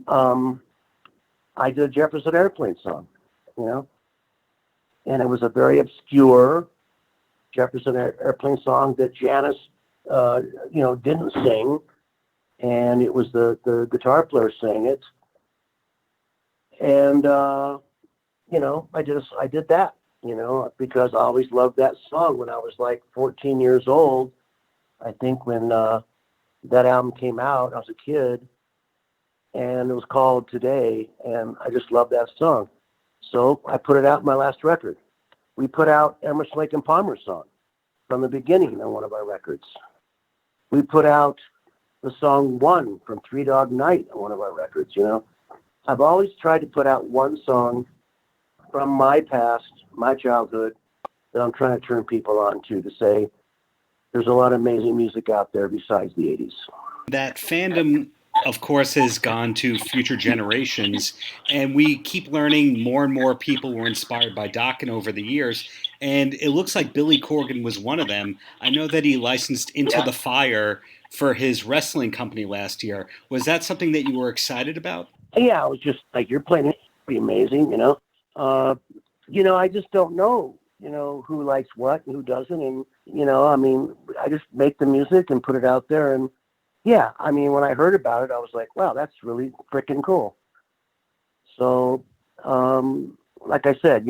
I did a Jefferson Airplane song, and it was a very obscure Jefferson Airplane song that Janis, didn't sing, and it was the guitar player sang it. And, I did that, because I always loved that song when I was like 14 years old. I think when that album came out, I was a kid, and it was called Today, and I just loved that song. So I put it out in my last record. We put out Emerson, Lake and Palmer's song from the beginning on one of our records. We put out the song One from Three Dog Night on one of our records, I've always tried to put out one song from my past, my childhood, that I'm trying to turn people on to say there's a lot of amazing music out there besides the 80s. That fandom, of course, has gone to future generations, and we keep learning more and more people were inspired by Dawkin over the years, and it looks like Billy Corgan was one of them. I know that he licensed Into the Fire for his wrestling company last year. Was that something that you were excited about? Yeah, I was just like, you're playing it, pretty amazing, I just don't know, who likes what and who doesn't. And, I just make the music and put it out there. And yeah, when I heard about it, I was like, wow, that's really freaking cool. So, like I said,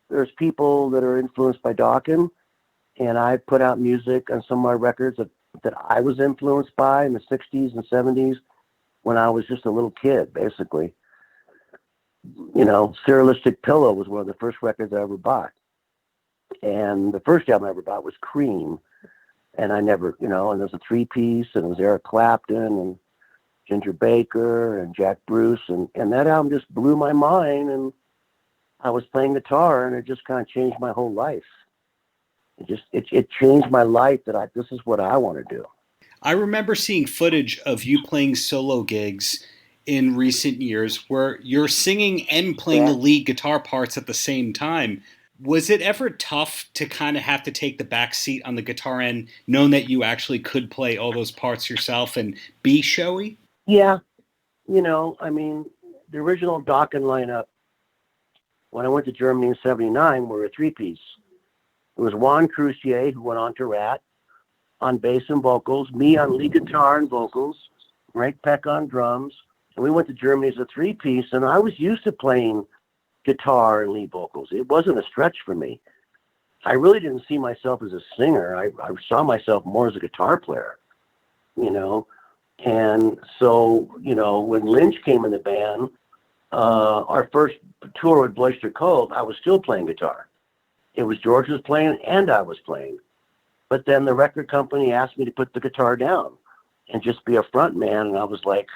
there's people that are influenced by Dawkin, and I put out music on some of my records that I was influenced by in the 60s and 70s when I was just a little kid, basically. Serialistic Pillow was one of the first records I ever bought. And the first album I ever bought was Cream. And I never, and there's a 3-piece, and it was Eric Clapton and Ginger Baker and Jack Bruce. And that album just blew my mind. And I was playing guitar, and it just kind of changed my whole life. It changed my life that this is what I want to do. I remember seeing footage of you playing solo gigs in recent years where you're singing and playing the lead guitar parts at the same time. Was it ever tough to kind of have to take the back seat on the guitar end, knowing that you actually could play all those parts yourself and be showy? Yeah. The original Dawkin lineup, when I went to Germany in 79, were a 3-piece. It was Juan Crucier, who went on to Rat, on bass and vocals, me on lead guitar and vocals, Frank Peck on drums. And we went to Germany as a 3-piece, and I was used to playing guitar and lead vocals. It wasn't a stretch for me. I really didn't see myself as a singer. I saw myself more as a guitar player, And so, when Lynch came in the band, our first tour with Boister Cove, I was still playing guitar. It was George was playing and I was playing. But then the record company asked me to put the guitar down and just be a front man. And I was like,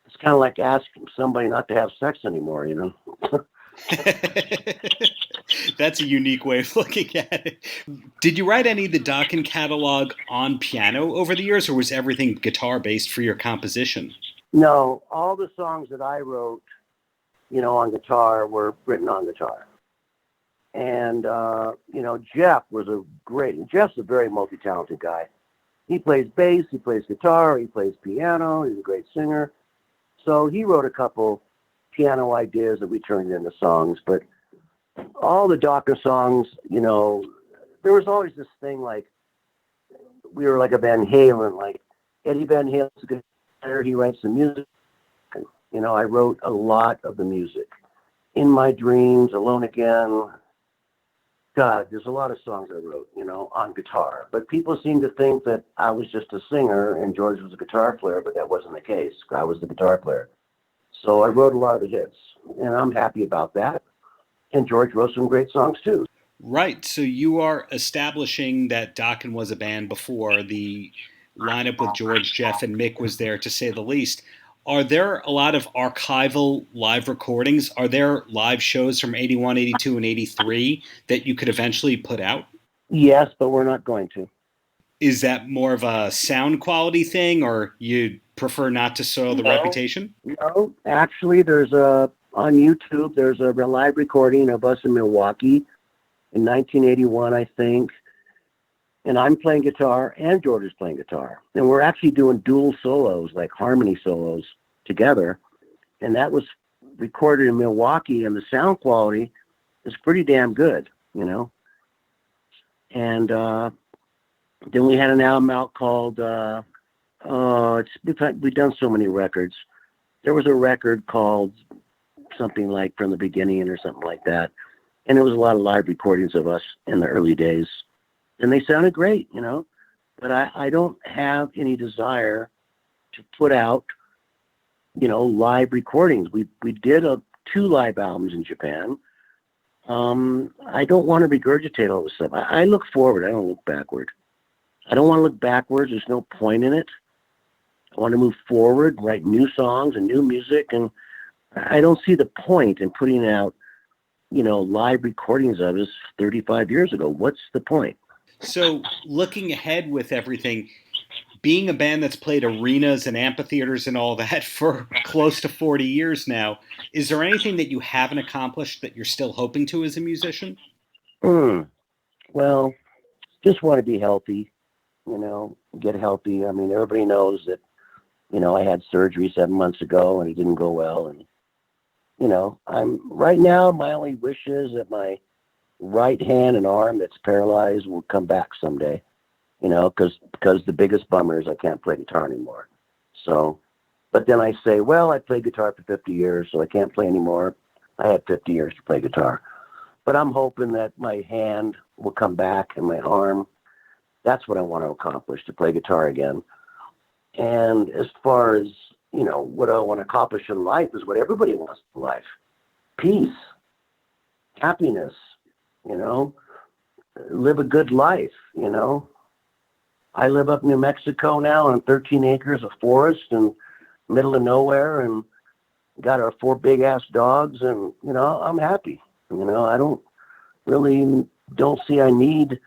it's kind of like asking somebody not to have sex anymore, That's a unique way of looking at it. Did you write any of the Dawkin catalog on piano over the years, or was everything guitar-based for your composition? No, all the songs that I wrote, on guitar were written on guitar. And, Jeff's a very multi-talented guy. He plays bass, he plays guitar, he plays piano, he's a great singer. So he wrote a couple piano ideas that we turned into songs, but all the Dawkin songs, there was always this thing like, we were like a Van Halen, like Eddie Van Halen's a good player, he writes the music. I wrote a lot of the music. In My Dreams, Alone Again. God, there's a lot of songs I wrote, on guitar. But people seem to think that I was just a singer and George was a guitar player, but that wasn't the case. I was the guitar player. So I wrote a lot of the hits, and I'm happy about that. And George wrote some great songs, too. Right. So you are establishing that Dawkin was a band before the lineup with George, Jeff, and Mick was there, to say the least. Are there a lot of archival live recordings? Are there live shows from 81, 82, and 83 that you could eventually put out? Yes, but we're not going to. Is that more of a sound quality thing, or you prefer not to soil the reputation? No, actually, on YouTube, there's a live recording of us in Milwaukee in 1981, I think. And I'm playing guitar and George is playing guitar. And we're actually doing dual solos, like harmony solos together. And that was recorded in Milwaukee, and the sound quality is pretty damn good, And then we had an album out called, we've done so many records. There was a record called something like From the Beginning or something like that. And there was a lot of live recordings of us in the early days. And they sounded great, but I don't have any desire to put out, live recordings. We did 2 live albums in Japan. I don't want to regurgitate all this stuff. I look forward. I don't look backward. I don't want to look backwards. There's no point in it. I want to move forward, write new songs and new music. And I don't see the point in putting out, live recordings of us 35 years ago. What's the point? So looking ahead with everything, being a band that's played arenas and amphitheaters and all that for close to 40 years now, is there anything that you haven't accomplished that you're still hoping to as a musician? Well, just want to be healthy, get healthy. I mean, everybody knows that, I had surgery 7 months ago and it didn't go well. And, right now, my only wish is that my right hand and arm that's paralyzed will come back someday, because the biggest bummer is I can't play guitar anymore. So, but then I say, well, I played guitar for 50 years, so I can't play anymore. I had 50 years to play guitar. But I'm hoping that my hand will come back and my arm. That's what I want to accomplish, to play guitar again. And as far as, what I want to accomplish in life is what everybody wants in life. Peace, happiness, live a good life, I live up in New Mexico now on 13 acres of forest and middle of nowhere, and got our 4 big ass dogs, and, I'm happy. I don't see I need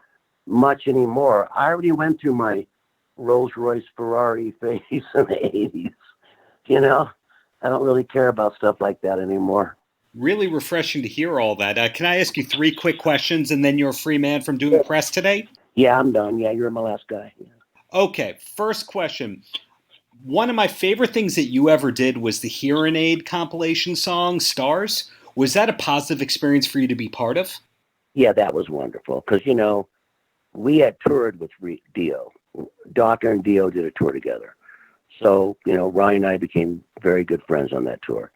much anymore. I already went through my Rolls Royce Ferrari phase in the 80s. I don't really care about stuff like that anymore. Really refreshing to hear all that. Can I ask you 3 quick questions, and then you're a free man from doing press today? Yeah, I'm done. Yeah, you're my last guy. Yeah. Okay, first question. One of my favorite things that you ever did was the Hearing Aid compilation song, Stars. Was that a positive experience for you to be part of? Yeah, that was wonderful. Because, we had toured with Dio. Dawkin and Dio did a tour together. So, Ronnie and I became very good friends on that tour.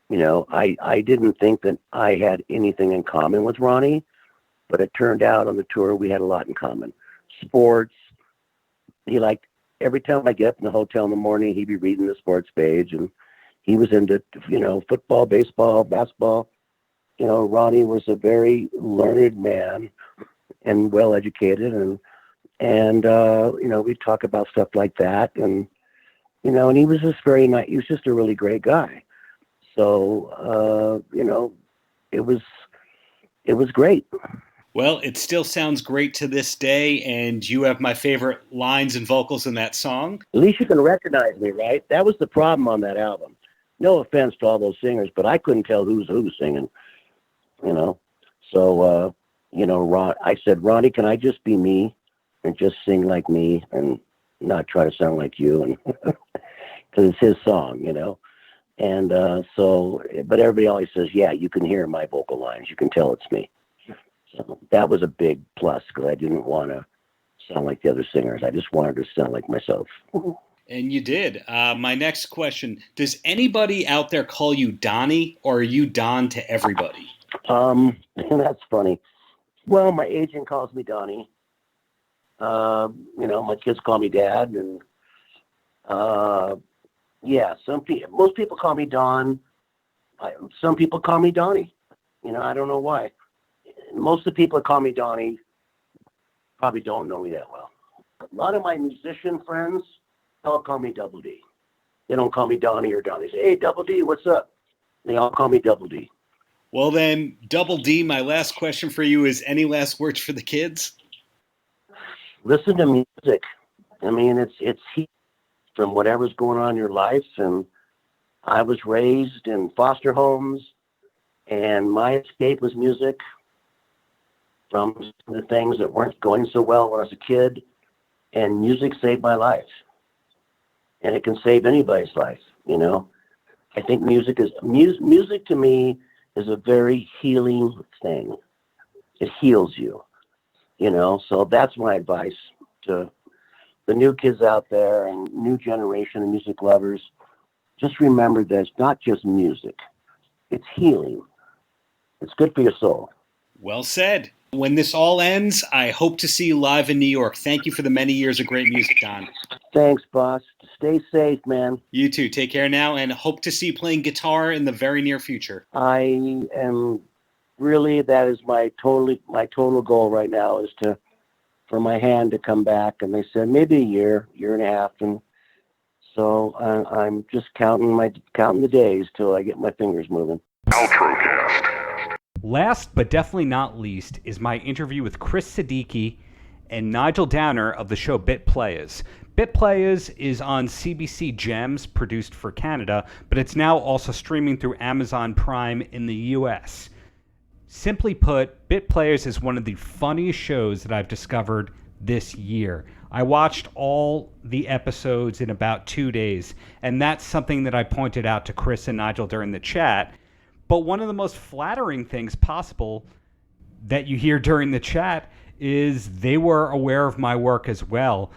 I didn't think that I had anything in common with Ronnie, but it turned out on the tour we had a lot in common. Sports. He liked, every time I get up in the hotel in the morning, he'd be reading the sports page, and he was into, football, baseball, basketball. Ronnie was a very learned man and well-educated, and we'd talk about stuff like that, and he was just very nice. He was just a really great guy. So, it was great. Well, it still sounds great to this day, and you have my favorite lines and vocals in that song. At least you can recognize me, right? That was the problem on that album. No offense to all those singers, but I couldn't tell who's singing, you know. So, I said, Ronnie, can I just be me and just sing like me and not try to sound like you? And because it's his song, you know. And but everybody always says, yeah, you can hear my vocal lines. You can tell it's me. So that was a big plus because I didn't want to sound like the other singers. I just wanted to sound like myself. And you did. My next question, does anybody out there call you Donnie, or are you Don to everybody? That's funny. Well, my agent calls me Donnie. My kids call me Dad. And most people call me Don. Some people call me Donnie. I don't know why. Most of the people that call me Donnie probably don't know me that well. A lot of my musician friends all call me Double D. They don't call me Donnie or Donnie. They say, hey, Double D, what's up? They all call me Double D. Well then, Double D, my last question for you is, any last words for the kids? Listen to music. I mean, it's from whatever's going on in your life. And I was raised in foster homes, and my escape was music from the things that weren't going so well when I was a kid. And music saved my life. And it can save anybody's life, I think music to me is a very healing thing. It heals you, so that's my advice to the new kids out there and new generation of music lovers. Just remember that it's not just music. It's healing. It's good for your soul. Well said. When this all ends, I hope to see you live in New York. Thank you for the many years of great music, Don. Thanks, boss. Stay safe, man. You too. Take care now, and hope to see you playing guitar in the very near future. I am really, that is my total goal right now is for my hand to come back. And they said maybe a year and a half. And so I'm just counting the days till I get my fingers moving. Paltrocast. Last but definitely not least is my interview with Kris Siddiqi and Nigel Downer of the show Playas. Playas is on CBC Gems, produced for Canada, but it's now also streaming through Amazon Prime in the US. Simply put, Playas is one of the funniest shows that I've discovered this year. I watched all the episodes in about 2 days, and that's something that I pointed out to Kris and Nigel during the chat. But one of the most flattering things possible that you hear during the chat is they were aware of my work as well.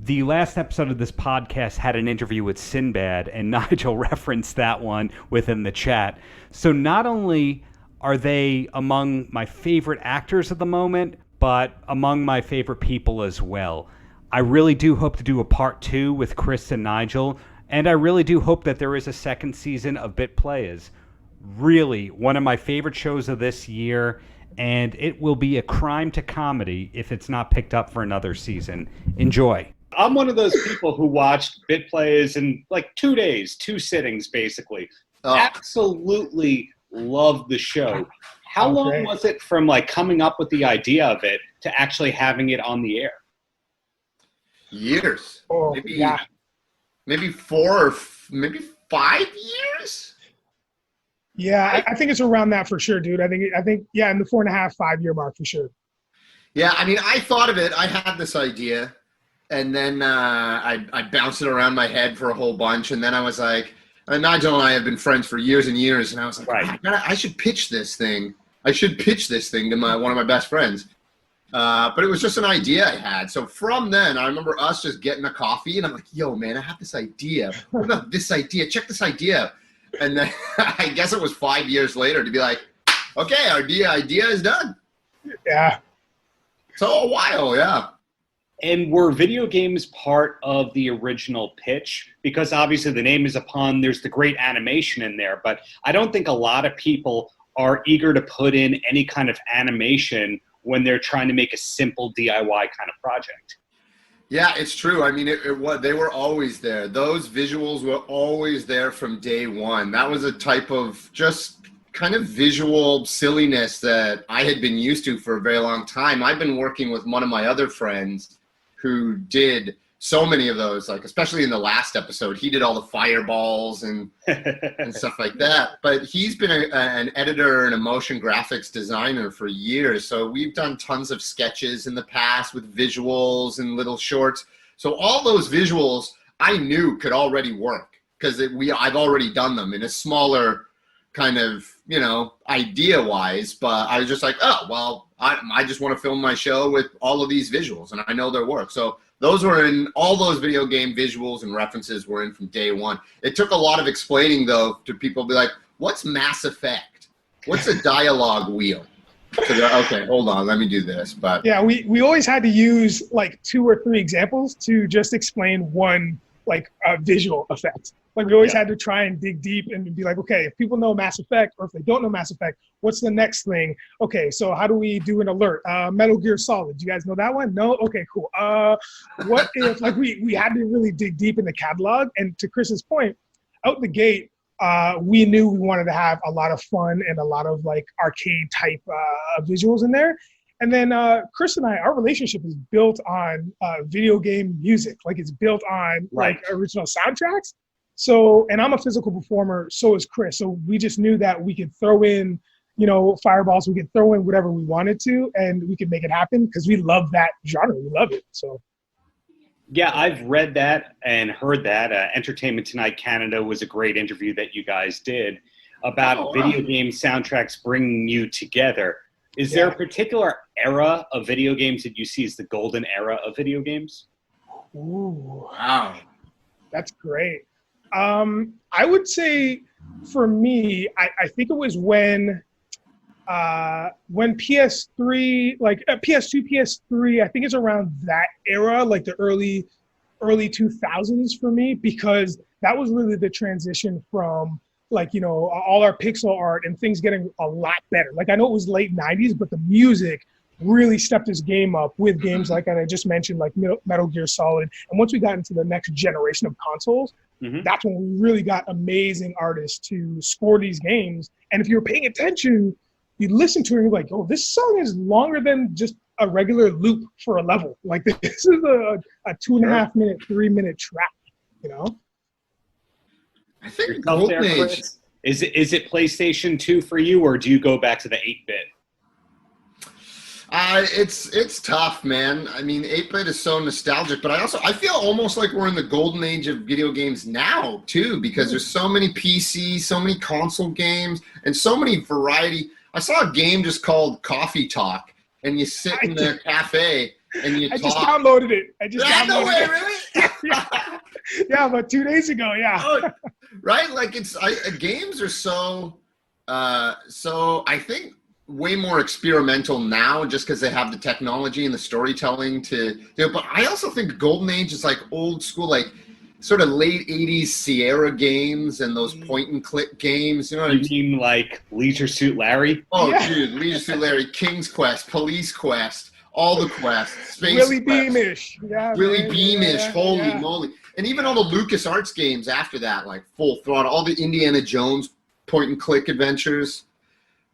The last episode of this podcast had an interview with Sinbad, and Nigel referenced that one within the chat. So not only are they among my favorite actors at the moment, but among my favorite people as well. I really do hope to do a part 2 with Kris and Nigel, and I really do hope that there is a second season of Playas. Really one of my favorite shows of this year, and it will be a crime to comedy if it's not picked up for another season. Enjoy. I'm one of those people who watched Playas in like 2 days, 2 sittings, basically. Oh. Absolutely loved the show. How long was it from like coming up with the idea of it to actually having it on the air? Years. Oh, Maybe 4 or maybe 5 years. Yeah, I think it's around that for sure, dude. I think in the 4.5, 5 year mark for sure. Yeah, I mean, I thought of it. I had this idea, and then I bounced it around my head for a whole bunch, and then I was like, Nigel and I have been friends for years and years, and I was like, right. I should pitch this thing. I should pitch this thing to one of my best friends. But it was just an idea I had. So from then, I remember us just getting a coffee, and I'm like, yo, man, I have this idea. What about this idea? Check this idea. And then I guess it was 5 years later to be like, okay, our idea is done. Yeah. So a while, yeah. And were video games part of the original pitch? Because obviously the name is a pun. There's the great animation in there. But I don't think a lot of people are eager to put in any kind of animation when they're trying to make a simple DIY kind of project. Yeah, it's true. I mean, they were always there. Those visuals were always there from day one. That was a type of just kind of visual silliness that I had been used to for a very long time. I've been working with one of my other friends who did so many of those, like especially in the last episode, he did all the fireballs and stuff like that. But he's been an editor and a motion graphics designer for years. So we've done tons of sketches in the past with visuals and little shorts. So all those visuals I knew could already work because I've already done them in a smaller kind of, you know, idea-wise. But I was just like, oh, well, I just want to film my show with all of these visuals, and I know their work. So those were in, all those video game visuals and references were in from day one. It took a lot of explaining, though, to people be like, what's Mass Effect? What's a dialogue wheel? So okay, hold on, let me do this. But yeah, we always had to use like 2 or 3 examples to just explain one like visual effect. Like we always had to try and dig deep and be like, okay, if people know Mass Effect, or if they don't know Mass Effect, what's the next thing? Okay, so how do we do an alert? Metal Gear Solid. Do you guys know that one? No? Okay, cool. What if, like we had to really dig deep in the catalog, and to Chris's point, out the gate, we knew we wanted to have a lot of fun and a lot of like arcade type visuals in there. And then Kris and I, our relationship is built on video game music. Like it's built on like original soundtracks. So, and I'm a physical performer, so is Kris. So we just knew that we could throw in, you know, fireballs, we could throw in whatever we wanted to, and we could make it happen because we love that genre. We love it. So. Yeah, I've read that and heard that. Entertainment Tonight Canada was a great interview that you guys did about video game soundtracks bringing you together. Is there a particular era of video games that you see as the golden era of video games? Ooh, wow, that's great. I would say for me, I think it was when PS3, like PS2, PS3, I think it's around that era, like the early 2000s for me, because that was really the transition from like, you know, all our pixel art and things getting a lot better. Like I know it was late 90s, but the music really stepped his game up with games like I just mentioned, like Metal Gear Solid. And once we got into the next generation of consoles, that's when we really got amazing artists to score these games. And if you were paying attention, you listen to it and you're like, oh, this song is longer than just a regular loop for a level. Like this is a 2.5 minute, 3 minute track, you know? I think Golden Age. Is it PlayStation 2 for you, or do you go back to the 8-bit? It's tough, man. I mean, 8-bit is so nostalgic, but I feel almost like we're in the golden age of video games now too, because there's so many PCs, so many console games, and so many variety. I saw a game just called Coffee Talk, and you sit in the cafe and you talk. I just downloaded it. No way, really? Yeah, about 2 days ago. Yeah. Oh, right? Like games are so I think way more experimental now just because they have the technology and the storytelling to do it. But I also think Golden Age is like old school, like sort of late 80s Sierra games and those point and click games. You know what I mean? Like Leisure Suit Larry? Oh, yeah. Dude, Leisure Suit Larry, King's Quest, Police Quest, all the quests, Space Willie Quest. Beamish. Yeah, Willie Beamish, holy moly. And even all the LucasArts games after that, like Full Throttle, all the Indiana Jones point and click adventures.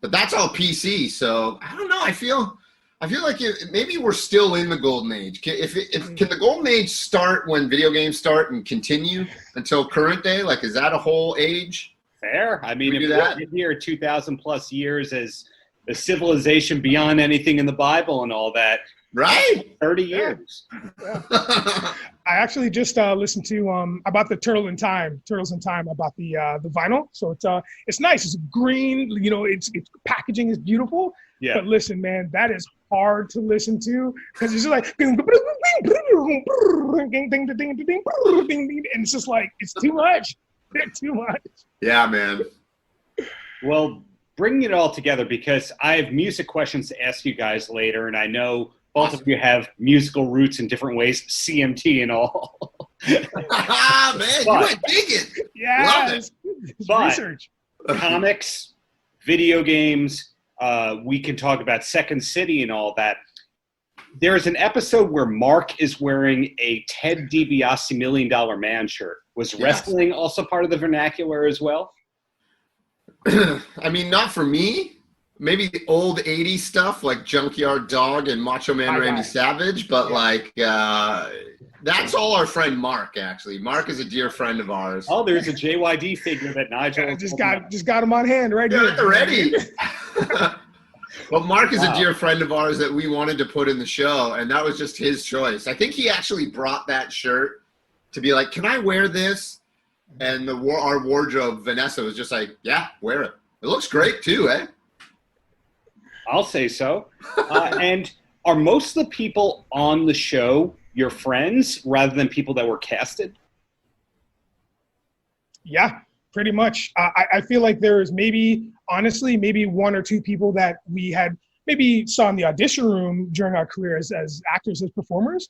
But that's all PC, so I don't know. I feel like maybe we're still in the golden age. Can the golden age start when video games start and continue until current day? Like, is that a whole age? Fair. I mean, if we're here 2,000 plus years as a civilization beyond anything in the Bible and all that, right? 30 years. Yeah. I actually just listened to about the Turtles in Time about the vinyl. So it's nice. It's green. You know, its packaging is beautiful. Yeah. But listen, man, that is hard to listen to because it's just like, and it's just like it's too much. It's too much. Yeah, man. Well, bringing it all together, because I have music questions to ask you guys later, and I know both of you have musical roots in different ways, CMT and all. Man, you went digging. Yeah, it's research. Comics, video games, we can talk about Second City and all that. There's an episode where Mark is wearing a Ted DiBiase $1 Million Man shirt. Was wrestling also part of the vernacular as well? I mean, not for me. Maybe the old 80s stuff like Junkyard Dog and Macho Man Randy Savage, but that's all our friend Mark, actually. Mark is a dear friend of ours. Oh, there's a JYD figure that Nigel just got him on hand right here. Ready. Well, Mark is a dear friend of ours that we wanted to put in the show, and that was just his choice. I think he actually brought that shirt to be like, can I wear this? And our wardrobe, Vanessa, was just like, yeah, wear it. It looks great too, eh? I'll say so. And are most of the people on the show your friends rather than people that were casted? Yeah, pretty much. I feel like there's maybe one or two people that we had maybe saw in the audition room during our career as actors, as performers.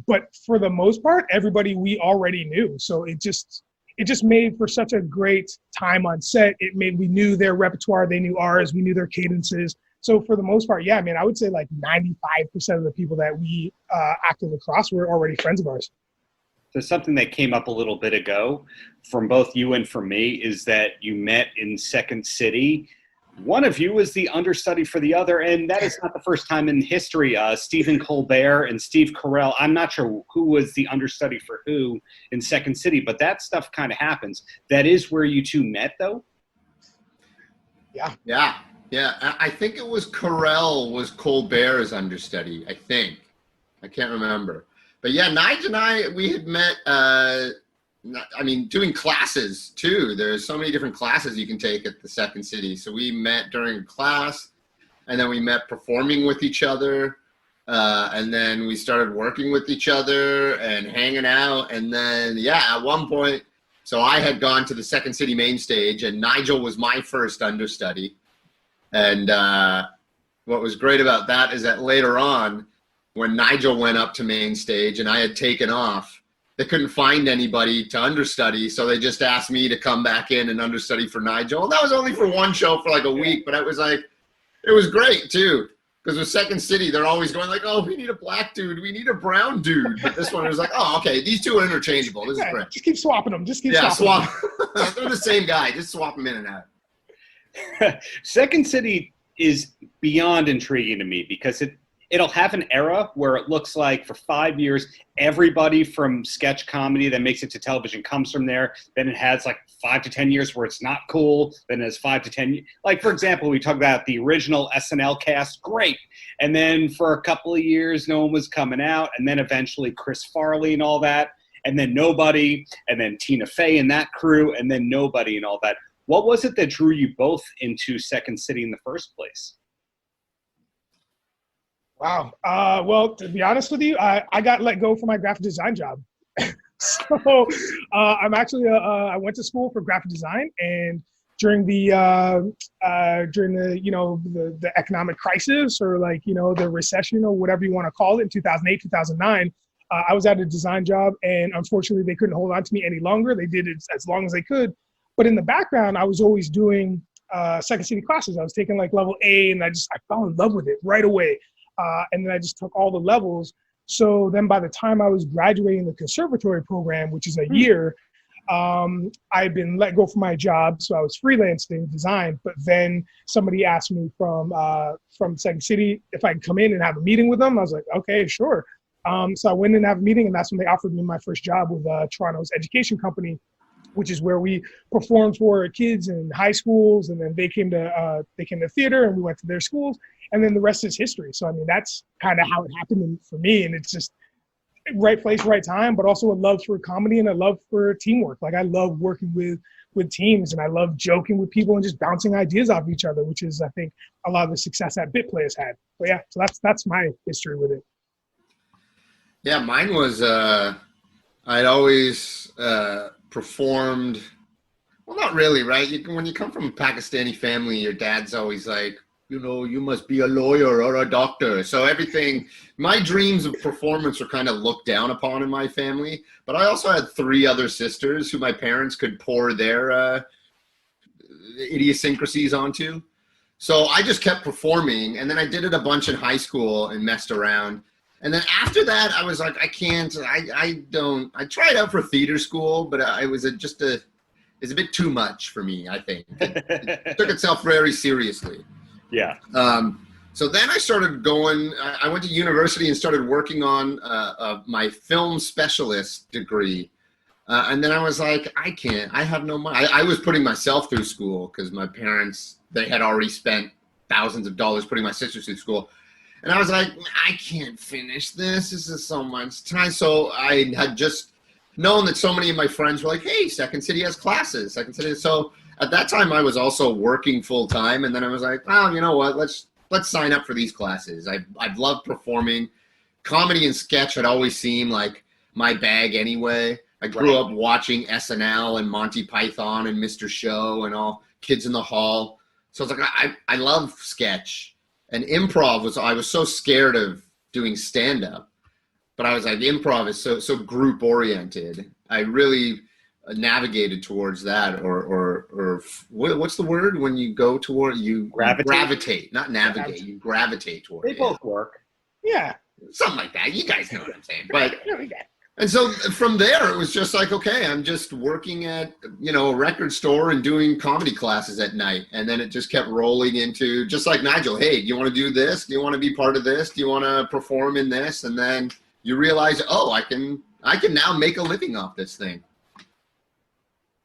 But for the most part, everybody we already knew. So it just made for such a great time on set. We knew their repertoire, they knew ours, we knew their cadences. So for the most part, yeah, I mean, I would say like 95% of the people that we acted across were already friends of ours. So something that came up a little bit ago from both you and from me is that you met in Second City. One of you was the understudy for the other, and that is not the first time in history. Stephen Colbert and Steve Carell, I'm not sure who was the understudy for who in Second City, but that stuff kind of happens. That is where you two met, though? Yeah. I think it was Carell was Colbert's understudy, I think. I can't remember. But yeah, Nigel and I, we had met, doing classes too. There's so many different classes you can take at the Second City. So we met during class, and then we met performing with each other. And then we started working with each other and hanging out. And then, at one point, so I had gone to the Second City main stage, and Nigel was my first understudy. And what was great about that is that later on, when Nigel went up to main stage and I had taken off, they couldn't find anybody to understudy, so they just asked me to come back in and understudy for Nigel. And that was only for one show for like a week, but it was great too. Because with Second City, they're always going like, oh, we need a black dude, we need a brown dude. But this one was like, oh, okay, these two are interchangeable. This is great. Just keep swapping them. Swap. They're the same guy. Just swap them in and out. Second City is beyond intriguing to me because it'll have an era where it looks like for 5 years, everybody from sketch comedy that makes it to television comes from there. Then it has like 5 to 10 years where it's not cool. Then it has 5 to 10. Like, for example, we talk about the original SNL cast. Great. And then for a couple of years, no one was coming out. And then eventually Chris Farley and all that. And then nobody. And then Tina Fey and that crew. And then nobody and all that. What was it that drew you both into Second City in the first place? Wow. Well, to be honest with you, I got let go from my graphic design job. So I'm actually I went to school for graphic design, and during the economic crisis, or the recession, or whatever you want to call it, in 2008, 2009, I was at a design job, and unfortunately they couldn't hold on to me any longer. They did it as long as they could. But in the background, I was always doing Second City classes. I was taking like level A, and I fell in love with it right away. And then I just took all the levels. So then by the time I was graduating the conservatory program, which is a year, I'd been let go from my job. So I was freelancing design. But then somebody asked me from Second City if I could come in and have a meeting with them. I was like, okay, sure. So I went in and have a meeting, and that's when they offered me my first job with Toronto's education company, which is where we performed for kids in high schools. And then they came to theater, and we went to their schools. And then the rest is history. So, I mean, that's kind of how it happened for me. And it's just right place, right time, but also a love for comedy and a love for teamwork. Like, I love working with teams, and I love joking with people and just bouncing ideas off each other, which is, I think, a lot of the success that Playas had. But yeah, so that's my history with it. Yeah, mine was, I'd always performed, well, not really, right? When you come from a Pakistani family, your dad's always like, you must be a lawyer or a doctor. So my dreams of performance were kind of looked down upon in my family. But I also had 3 other sisters who my parents could pour their idiosyncrasies onto. So I just kept performing. And then I did it a bunch in high school and messed around. And then after that, I was like, I tried out for theater school, but is a bit too much for me, I think. It took itself very seriously. Yeah. So then I started going, I went to university and started working on my film specialist degree. And then I was like, I have no money. I was putting myself through school because my parents, they had already spent thousands of dollars putting my sisters through school. And I was like, I can't finish this. This is so much time. So I had just known that so many of my friends were like, hey, Second City has classes. Second City. So at that time I was also working full time. And then I was like, oh, you know what? Let's sign up for these classes. I've loved performing. Comedy and sketch had always seemed like my bag anyway. I grew up watching SNL and Monty Python and Mr. Show and all Kids in the Hall. So I was like, I love sketch. And improv I was so scared of doing stand-up. But I was like, improv is so group oriented. I really navigated towards that, or what's the word when you go toward you gravitate, not navigate. You gravitate toward. They both work. Yeah, something like that. You guys know what I'm saying. But and so from there, it was just like, okay, I'm just working at a record store and doing comedy classes at night, and then it just kept rolling into just like Nigel. Hey, do you want to do this? Do you want to be part of this? Do you want to perform in this? And then you realize, oh, I can now make a living off this thing.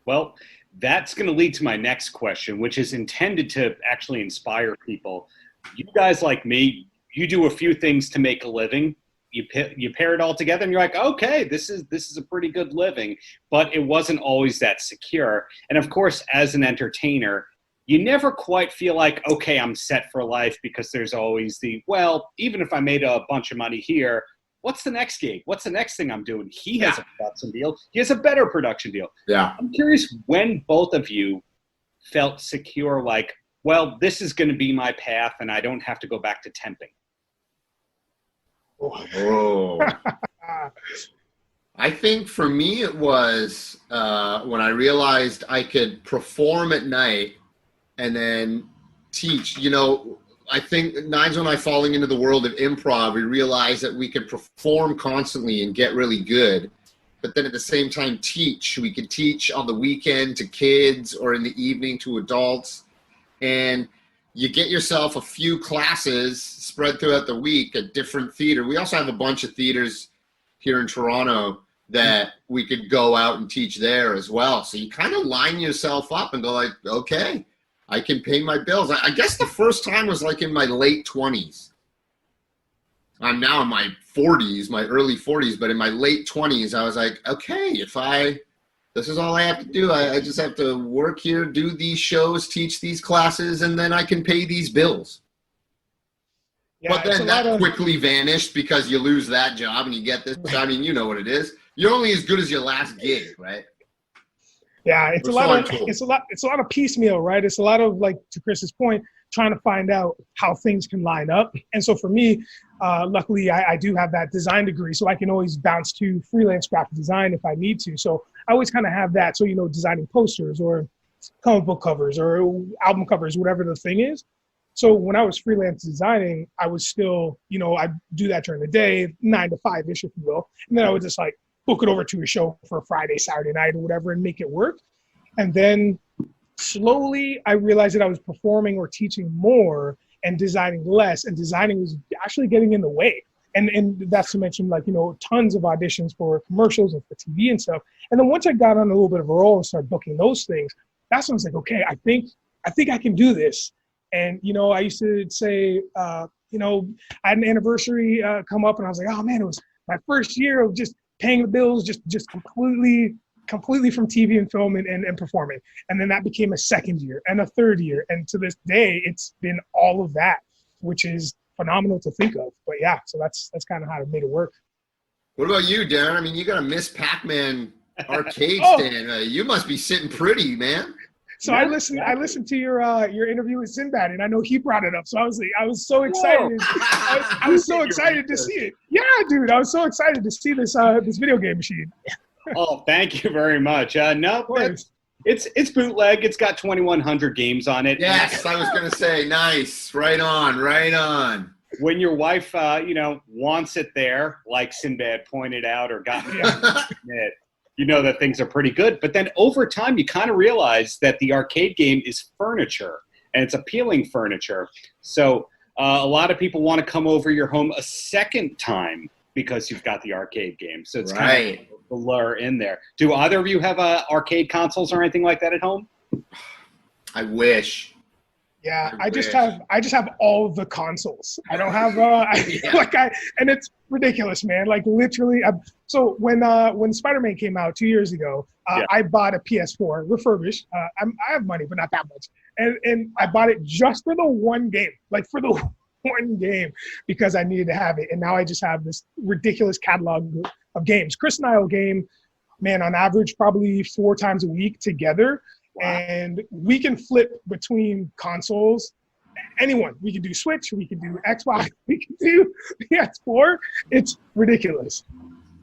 Well, that's going to lead to my next question, which is intended to actually inspire people. You guys like me, you do a few things to make a living. You pair it all together and you're like, okay, this is a pretty good living, but it wasn't always that secure. And of course, as an entertainer, you never quite feel like, okay, I'm set for life, because there's always even if I made a bunch of money here, what's the next gig? What's the next thing I'm doing? He has a production deal. He has a better production deal. Yeah. I'm curious when both of you felt secure, like, well, this is going to be my path and I don't have to go back to temping. Oh. I think for me it was when I realized I could perform at night and then teach. I think Nigel and I, falling into the world of improv, we realized that we could perform constantly and get really good, but then at the same time teach. We could teach on the weekend to kids or in the evening to adults, and you get yourself a few classes spread throughout the week at different theater. We also have a bunch of theaters here in Toronto that we could go out and teach there as well. So you kind of line yourself up and go like, okay, I can pay my bills. I guess the first time was like in my late 20s. I'm now in my 40s, my early 40s, but in my late 20s, I was like, okay, this is all I have to do. I just have to work here, do these shows, teach these classes, and then I can pay these bills. Yeah, but then that quickly vanished because you lose that job and you get this. I mean, you know what it is. You're only as good as your last gig, right? Yeah, it's a lot of piecemeal, right? It's a lot of, like, to Chris's point, trying to find out how things can line up. And so for me, luckily I do have that design degree, so I can always bounce to freelance graphic design if I need to. So I always kind of have that. So, designing posters or comic book covers or album covers, whatever the thing is. So when I was freelance designing, I was still, I'd do that during the day, 9 to 5-ish, if you will. And then I would just like book it over to a show for a Friday, Saturday night or whatever and make it work. And then slowly I realized that I was performing or teaching more and designing less, and designing was actually getting in the way. And that's to mention, like, tons of auditions for commercials and for TV and stuff. And then once I got on a little bit of a roll and started booking those things, that's when I was like, okay, I think I can do this. And, I used to say, I had an anniversary come up and I was like, oh man, it was my first year of just paying the bills, just completely from TV and film and performing. And then that became a second year and a third year. And to this day, it's been all of that, which is phenomenal to think of. But yeah, so that's kind of how I made it work. What about you, Darren? I mean, you got a Miss Pac-Man arcade stand. You must be sitting pretty, man. So yeah, I listened to your interview with Sinbad, and I know he brought it up. So I was so excited. I was so excited to see it. Yeah, dude, I was so excited to see this video game machine. Oh, thank you very much. No, it's bootleg. It's got 2,100 games on it. Yes, I was gonna say, nice. Right on. When your wife, wants it there, like Sinbad pointed out or got me to admit, you know that things are pretty good. But then over time, you kind of realize that the arcade game is furniture, and it's appealing furniture. So a lot of people want to come over your home a second time because you've got the arcade game. So it's kind of the lure in there. Do either of you have arcade consoles or anything like that at home? I wish. Yeah, I just have all of the consoles. I don't have and it's ridiculous, man. Like literally, so when Spider-Man came out 2 years ago, I bought a PS4 refurbished. I have money, but not that much, and I bought it just for the one game, because I needed to have it. And now I just have this ridiculous catalog of games. Kris Nile game, man, on average probably 4 times a week together. Wow. And we can flip between consoles. Anyone. We can do Switch, we can do Xbox, we can do PS4. It's ridiculous.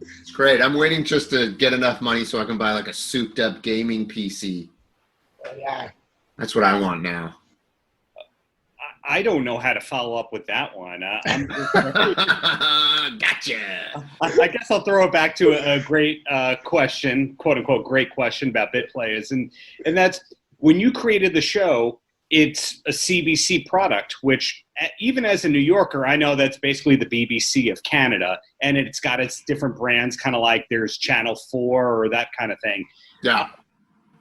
It's great. I'm waiting just to get enough money so I can buy like a souped up gaming PC. Yeah. That's what I want now. I don't know how to follow up with that one. Gotcha. I guess I'll throw it back to a great question, quote unquote, great question about bit players. And that's when you created the show, it's a CBC product, which even as a New Yorker, I know that's basically the BBC of Canada. And it's got its different brands, kind of like there's Channel 4 or that kind of thing. Yeah.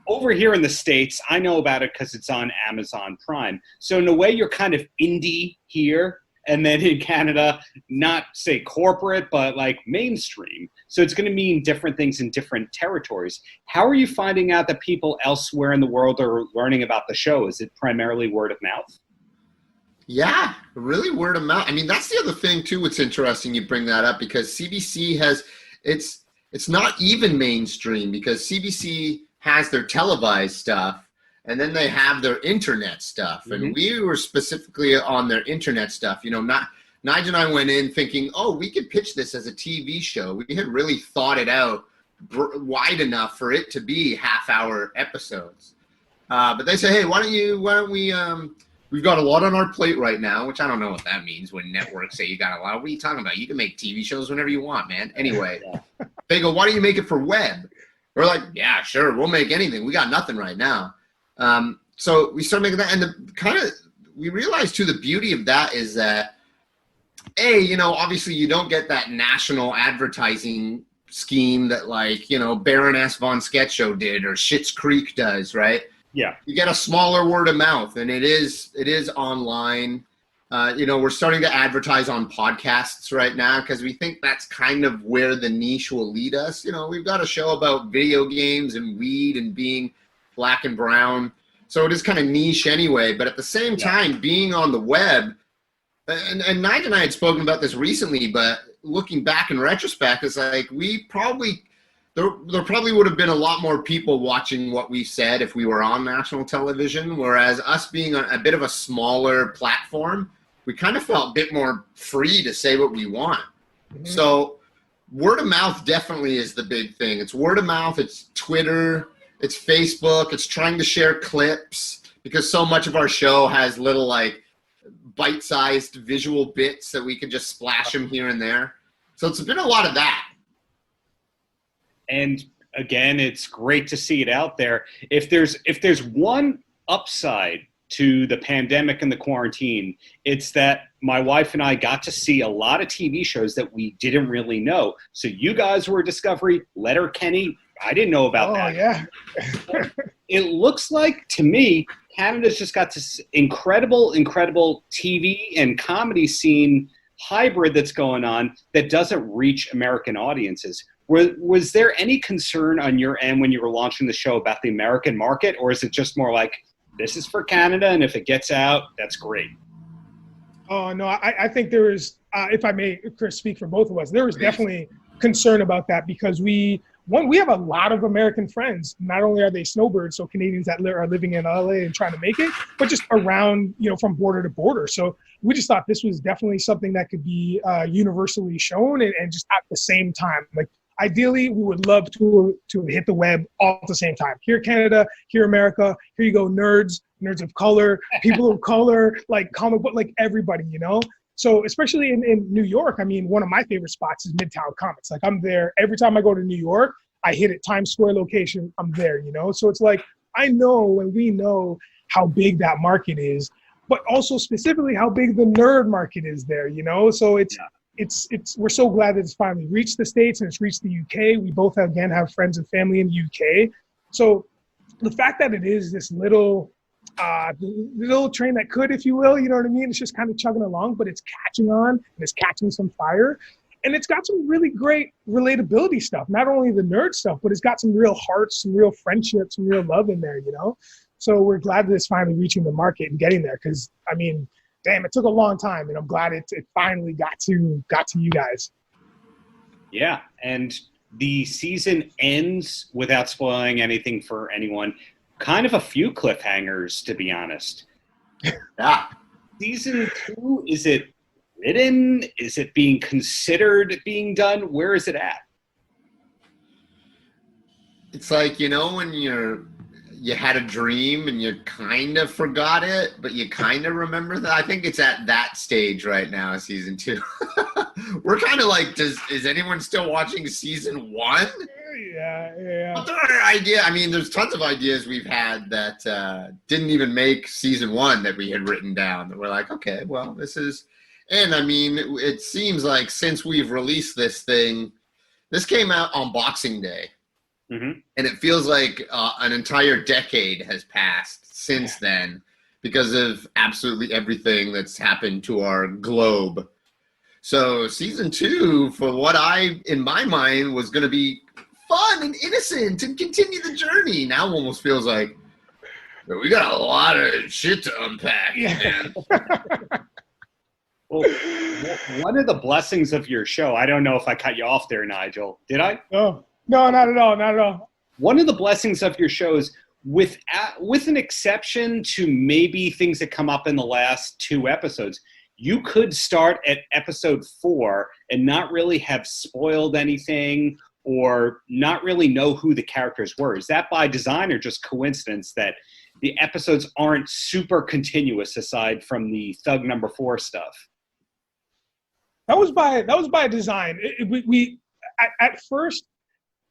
Over here in the States, I know about it because it's on Amazon Prime. So in a way, you're kind of indie here. And then in Canada, not say corporate, but like mainstream. So it's going to mean different things in different territories. How are you finding out that people elsewhere in the world are learning about the show? Is it primarily word of mouth? Yeah, really word of mouth. I mean, that's the other thing too. What's interesting you bring that up, because CBC has, it's not even mainstream, because CBC has their televised stuff, and then they have their internet stuff. And we were specifically on their internet stuff. You know, Nigel and I went in thinking, oh, we could pitch this as a TV show. We had really thought it out wide enough for it to be half-hour episodes. But they say, hey, why don't we, we've got a lot on our plate right now, which I don't know what that means when networks say you got a lot. What are you talking about? You can make TV shows whenever you want, man. Anyway, they go, why don't you make it for web? We're like, yeah, sure, we'll make anything. We got nothing right now. So we started making that, and we realized too, the beauty of that is that, you know, obviously you don't get that national advertising scheme that like, you know, Baroness von Sketcho did or Schitt's Creek does, right? Yeah. You get a smaller word of mouth, and it is online. You know, we're starting to advertise on podcasts right now because we think that's kind of where the niche will lead us. You know, we've got a show about video games and weed and being black and brown. So it is kind of niche anyway. But at the same time, being on the web, and Nigel and I had spoken about this recently, but looking back in retrospect, it's like there probably would have been a lot more people watching what we said if we were on national television, whereas us being a bit of a smaller platform, we kind of felt a bit more free to say what we want. So word of mouth definitely is the big thing. It's word of mouth, it's Twitter, it's Facebook, it's trying to share clips, because so much of our show has little like bite-sized visual bits that we can just splash them here and there. So it's been a lot of that. And again, it's great to see it out there. If there's one upside to the pandemic and the quarantine, it's that my wife and I got to see a lot of TV shows that we didn't really know. So you guys were a discovery. Letterkenny, I didn't know about that. Oh, yeah. It looks like, to me, Canada's just got this incredible TV and comedy scene hybrid that's going on that doesn't reach American audiences. Was there any concern on your end when you were launching the show about the American market, or is it just more like, this is for Canada, and if it gets out, that's great? Oh, no, I think there is, if I may, Kris, speak for both of us, there is definitely concern about that, because we have a lot of American friends. Not only are they snowbirds, so Canadians that are living in LA and trying to make it, but just around, you know, from border to border. So we just thought this was definitely something that could be universally shown and just at the same time. Like, ideally, we would love to hit the web all at the same time. Here, Canada, here, America, here you go, nerds of color, people of color, like comic book, like everybody, you know? So especially in New York, I mean, one of my favorite spots is Midtown Comics. Like, I'm there every time I go to New York. I hit it, Times Square location, I'm there, you know? So it's like, I know and we know how big that market is, but also specifically how big the nerd market is there, you know? So it's we're so glad that it's finally reached the States and it's reached the UK. We both, again, have friends and family in the UK. So the fact that it is this little train that could, if you will, you know what I mean? It's just kind of chugging along, but it's catching on and it's catching some fire. And it's got some really great relatability stuff, not only the nerd stuff, but it's got some real hearts, some real friendships, some real love in there, you know? So we're glad that it's finally reaching the market and getting there. Cause I mean, damn, it took a long time and I'm glad it finally got to you guys. Yeah. And the season ends, without spoiling anything for anyone, kind of a few cliffhangers, to be honest. Yeah. Season 2, is it written? Is it being considered being done? Where is it at? It's like, you know, when you had a dream and you kind of forgot it, but you kind of remember that. I think it's at that stage right now, season 2. We're kind of like, is anyone still watching season 1? Yeah. But there are there's tons of ideas we've had that didn't even make season 1 that we had written down that we're like, okay, well, this is, and I mean, it seems like since we've released this thing, this came out on Boxing Day. Mm-hmm. And it feels like an entire decade has passed since then because of absolutely everything that's happened to our globe. So season 2, for what in my mind, was going to be fun and innocent and continue the journey, now almost feels like we got a lot of shit to unpack. Yeah. Well, one of the blessings of your show, I don't know if I cut you off there, Nigel. Did I? No, not at all. One of the blessings of your show is, with an exception to maybe things that come up in the last 2 episodes, you could start at episode 4 and not really have spoiled anything or not really know who the characters were. Is that by design or just coincidence that the episodes aren't super continuous aside from the Thug Number 4 stuff? That was by design. We at first,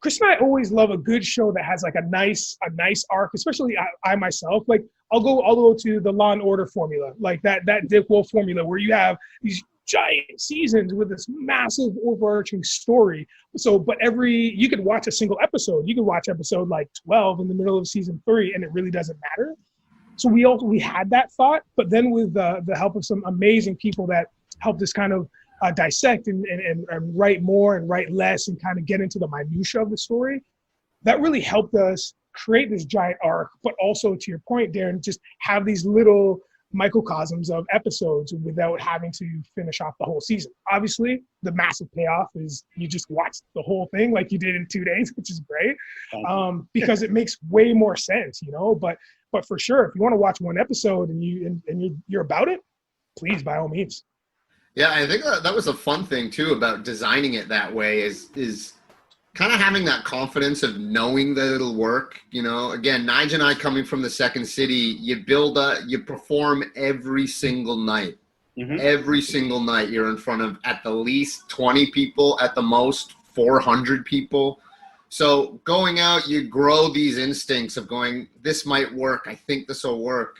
Kris and I always love a good show that has like a nice arc, especially I myself. Like I'll go to the Law and Order formula, like that Dick Wolf formula, where you have these giant seasons with this massive overarching story. So, but you could watch a single episode. You could watch episode like 12 in the middle of season 3, and it really doesn't matter. So we had that thought, but then with the help of some amazing people that helped us kind of dissect and write more and write less and kind of get into the minutia of the story, that really helped us create this giant arc, but also, to your point, Darren, just have these little microcosms of episodes without having to finish off the whole season. Obviously, the massive payoff is you just watch the whole thing like you did in 2 days, which is great, because it makes way more sense, you know. But for sure, if you want to watch one episode and you're about it, please, by all means. Yeah, I think that was a fun thing too about designing it that way is kind of having that confidence of knowing that it'll work. You know, again, Nigel and I coming from the Second City, you perform every single night. Mm-hmm. Every single night you're in front of at the least 20 people, at the most 400 people. So going out, you grow these instincts of going, this might work. I think this will work.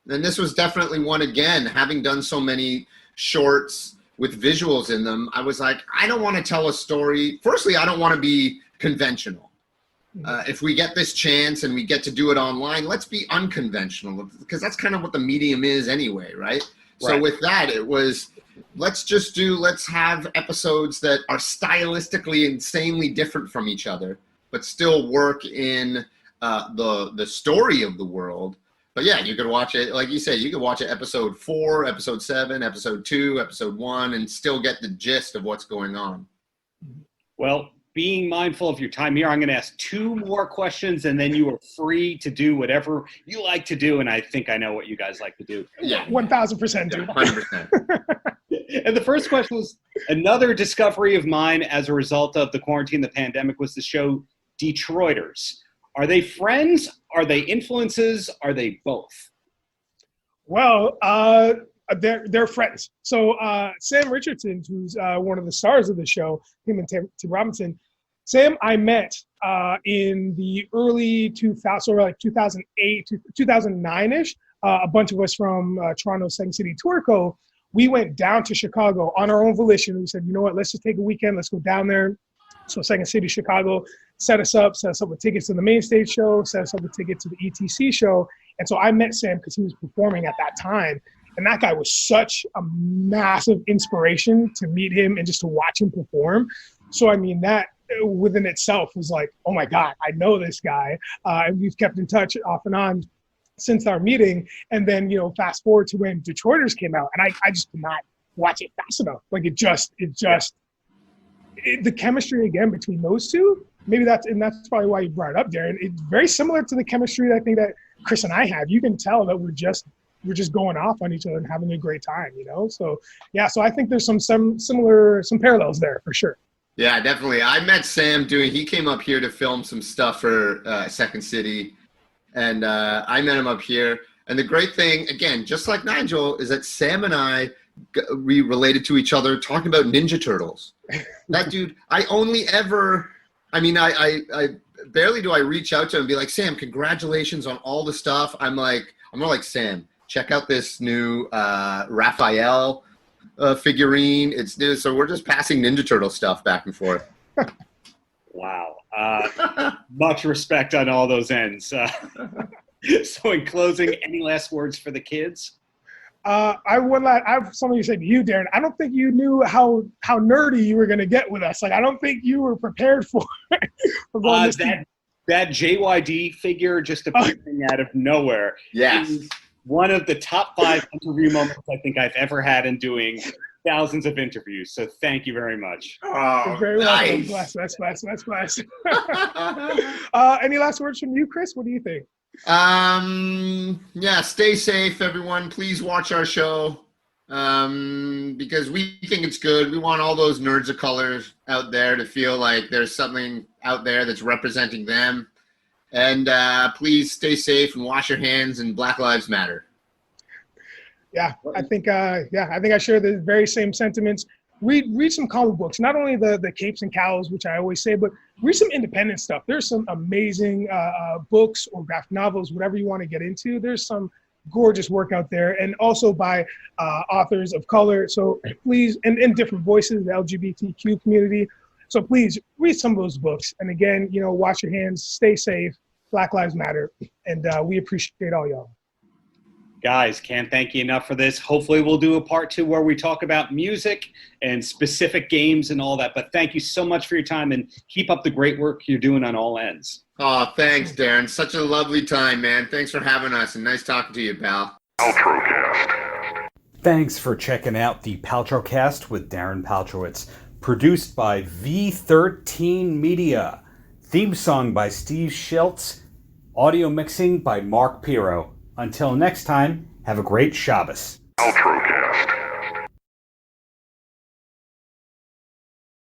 And this was definitely one, again, having done so many shorts with visuals in them, I was like, I don't want to tell a story. Firstly, I don't want to be conventional. If we get this chance and we get to do it online, let's be unconventional, because that's kind of what the medium is anyway, right? So with that, it was, let's have episodes that are stylistically insanely different from each other, but still work in the story of the world. But yeah, you could watch it, like you said, you could watch it episode 4, episode 7, episode 2, episode 1, and still get the gist of what's going on. Well, being mindful of your time here, I'm going to ask 2 more questions, and then you are free to do whatever you like to do, and I think I know what you guys like to do. Yeah, 1,000%. Dude. 100%. And the first question was, another discovery of mine as a result of the quarantine, the pandemic, was the show Detroiters. Are they friends? Are they influences? Are they both? Well, they're friends. So Sam Richardson, who's one of the stars of the show, him and Tim Robinson, Sam, I met in the early 2000s, so like 2008 to 2009-ish. A bunch of us from Toronto's Second City Tourco, we went down to Chicago on our own volition. We said, you know what, let's just take a weekend. Let's go down there. So Second City Chicago set us up with tickets to the main stage show, set us up with tickets to the ETC show. And so I met Sam because he was performing at that time. And that guy was such a massive inspiration to meet him and just to watch him perform. So, I mean, that within itself was like, oh my God, I know this guy. And we've kept in touch off and on since our meeting. And then, you know, fast forward to when Detroiters came out, and I just could not watch it fast enough. Like the chemistry again between those two, maybe that's probably why you brought it up, Darren. It's very similar to the chemistry that I think that Kris and I have. You can tell that we're just going off on each other and having a great time, you know? So yeah, so I think there's some parallels there for sure. Yeah, definitely. I met Sam he came up here to film some stuff for Second City, and I met him up here. And the great thing, again, just like Nigel, is that Sam and I, we related to each other talking about Ninja Turtles. That dude, I barely do I reach out to him and be like, Sam, congratulations on all the stuff. I'm more like, Sam, check out this new Raphael figurine. It's new. So we're just passing Ninja Turtle stuff back and forth. Wow. Much respect on all those ends. So in closing, any last words for the kids? I have something to say to you, Darren. I don't think you knew how nerdy you were going to get with us. Like, I don't think you were prepared for going this deep. That JYD figure just appearing out of nowhere. Yes. Is one of the top 5 interview moments I think I've ever had in doing thousands of interviews. So thank you very much. Oh, you're very nice. welcome. That's bless. Any last words from you, Kris? What do you think? Yeah, stay safe, everyone. Please watch our show because we think it's good. We want all those nerds of color out there to feel like there's something out there that's representing them. And please stay safe and wash your hands, and Black Lives Matter. Yeah, I think I share the very same sentiments. Read some comic books, not only the capes and cows, which I always say, but read some independent stuff. There's some amazing books or graphic novels, whatever you want to get into. There's some gorgeous work out there, and also by authors of color. So please, and in different voices, the LGBTQ community. So please read some of those books. And again, you know, wash your hands, stay safe, Black Lives Matter. And we appreciate all y'all. Guys, can't thank you enough for this. Hopefully we'll do a part 2 where we talk about music and specific games and all that. But thank you so much for your time, and keep up the great work you're doing on all ends. Oh, thanks, Darren. Such a lovely time, man. Thanks for having us, and nice talking to you, pal. Paltrocast. Thanks for checking out the Paltrocast with Darren Paltrowitz, produced by V13 Media. Theme song by Steve Schiltz. Audio mixing by Mark Piro. Until next time, have a great Shabbos. Paltrocast.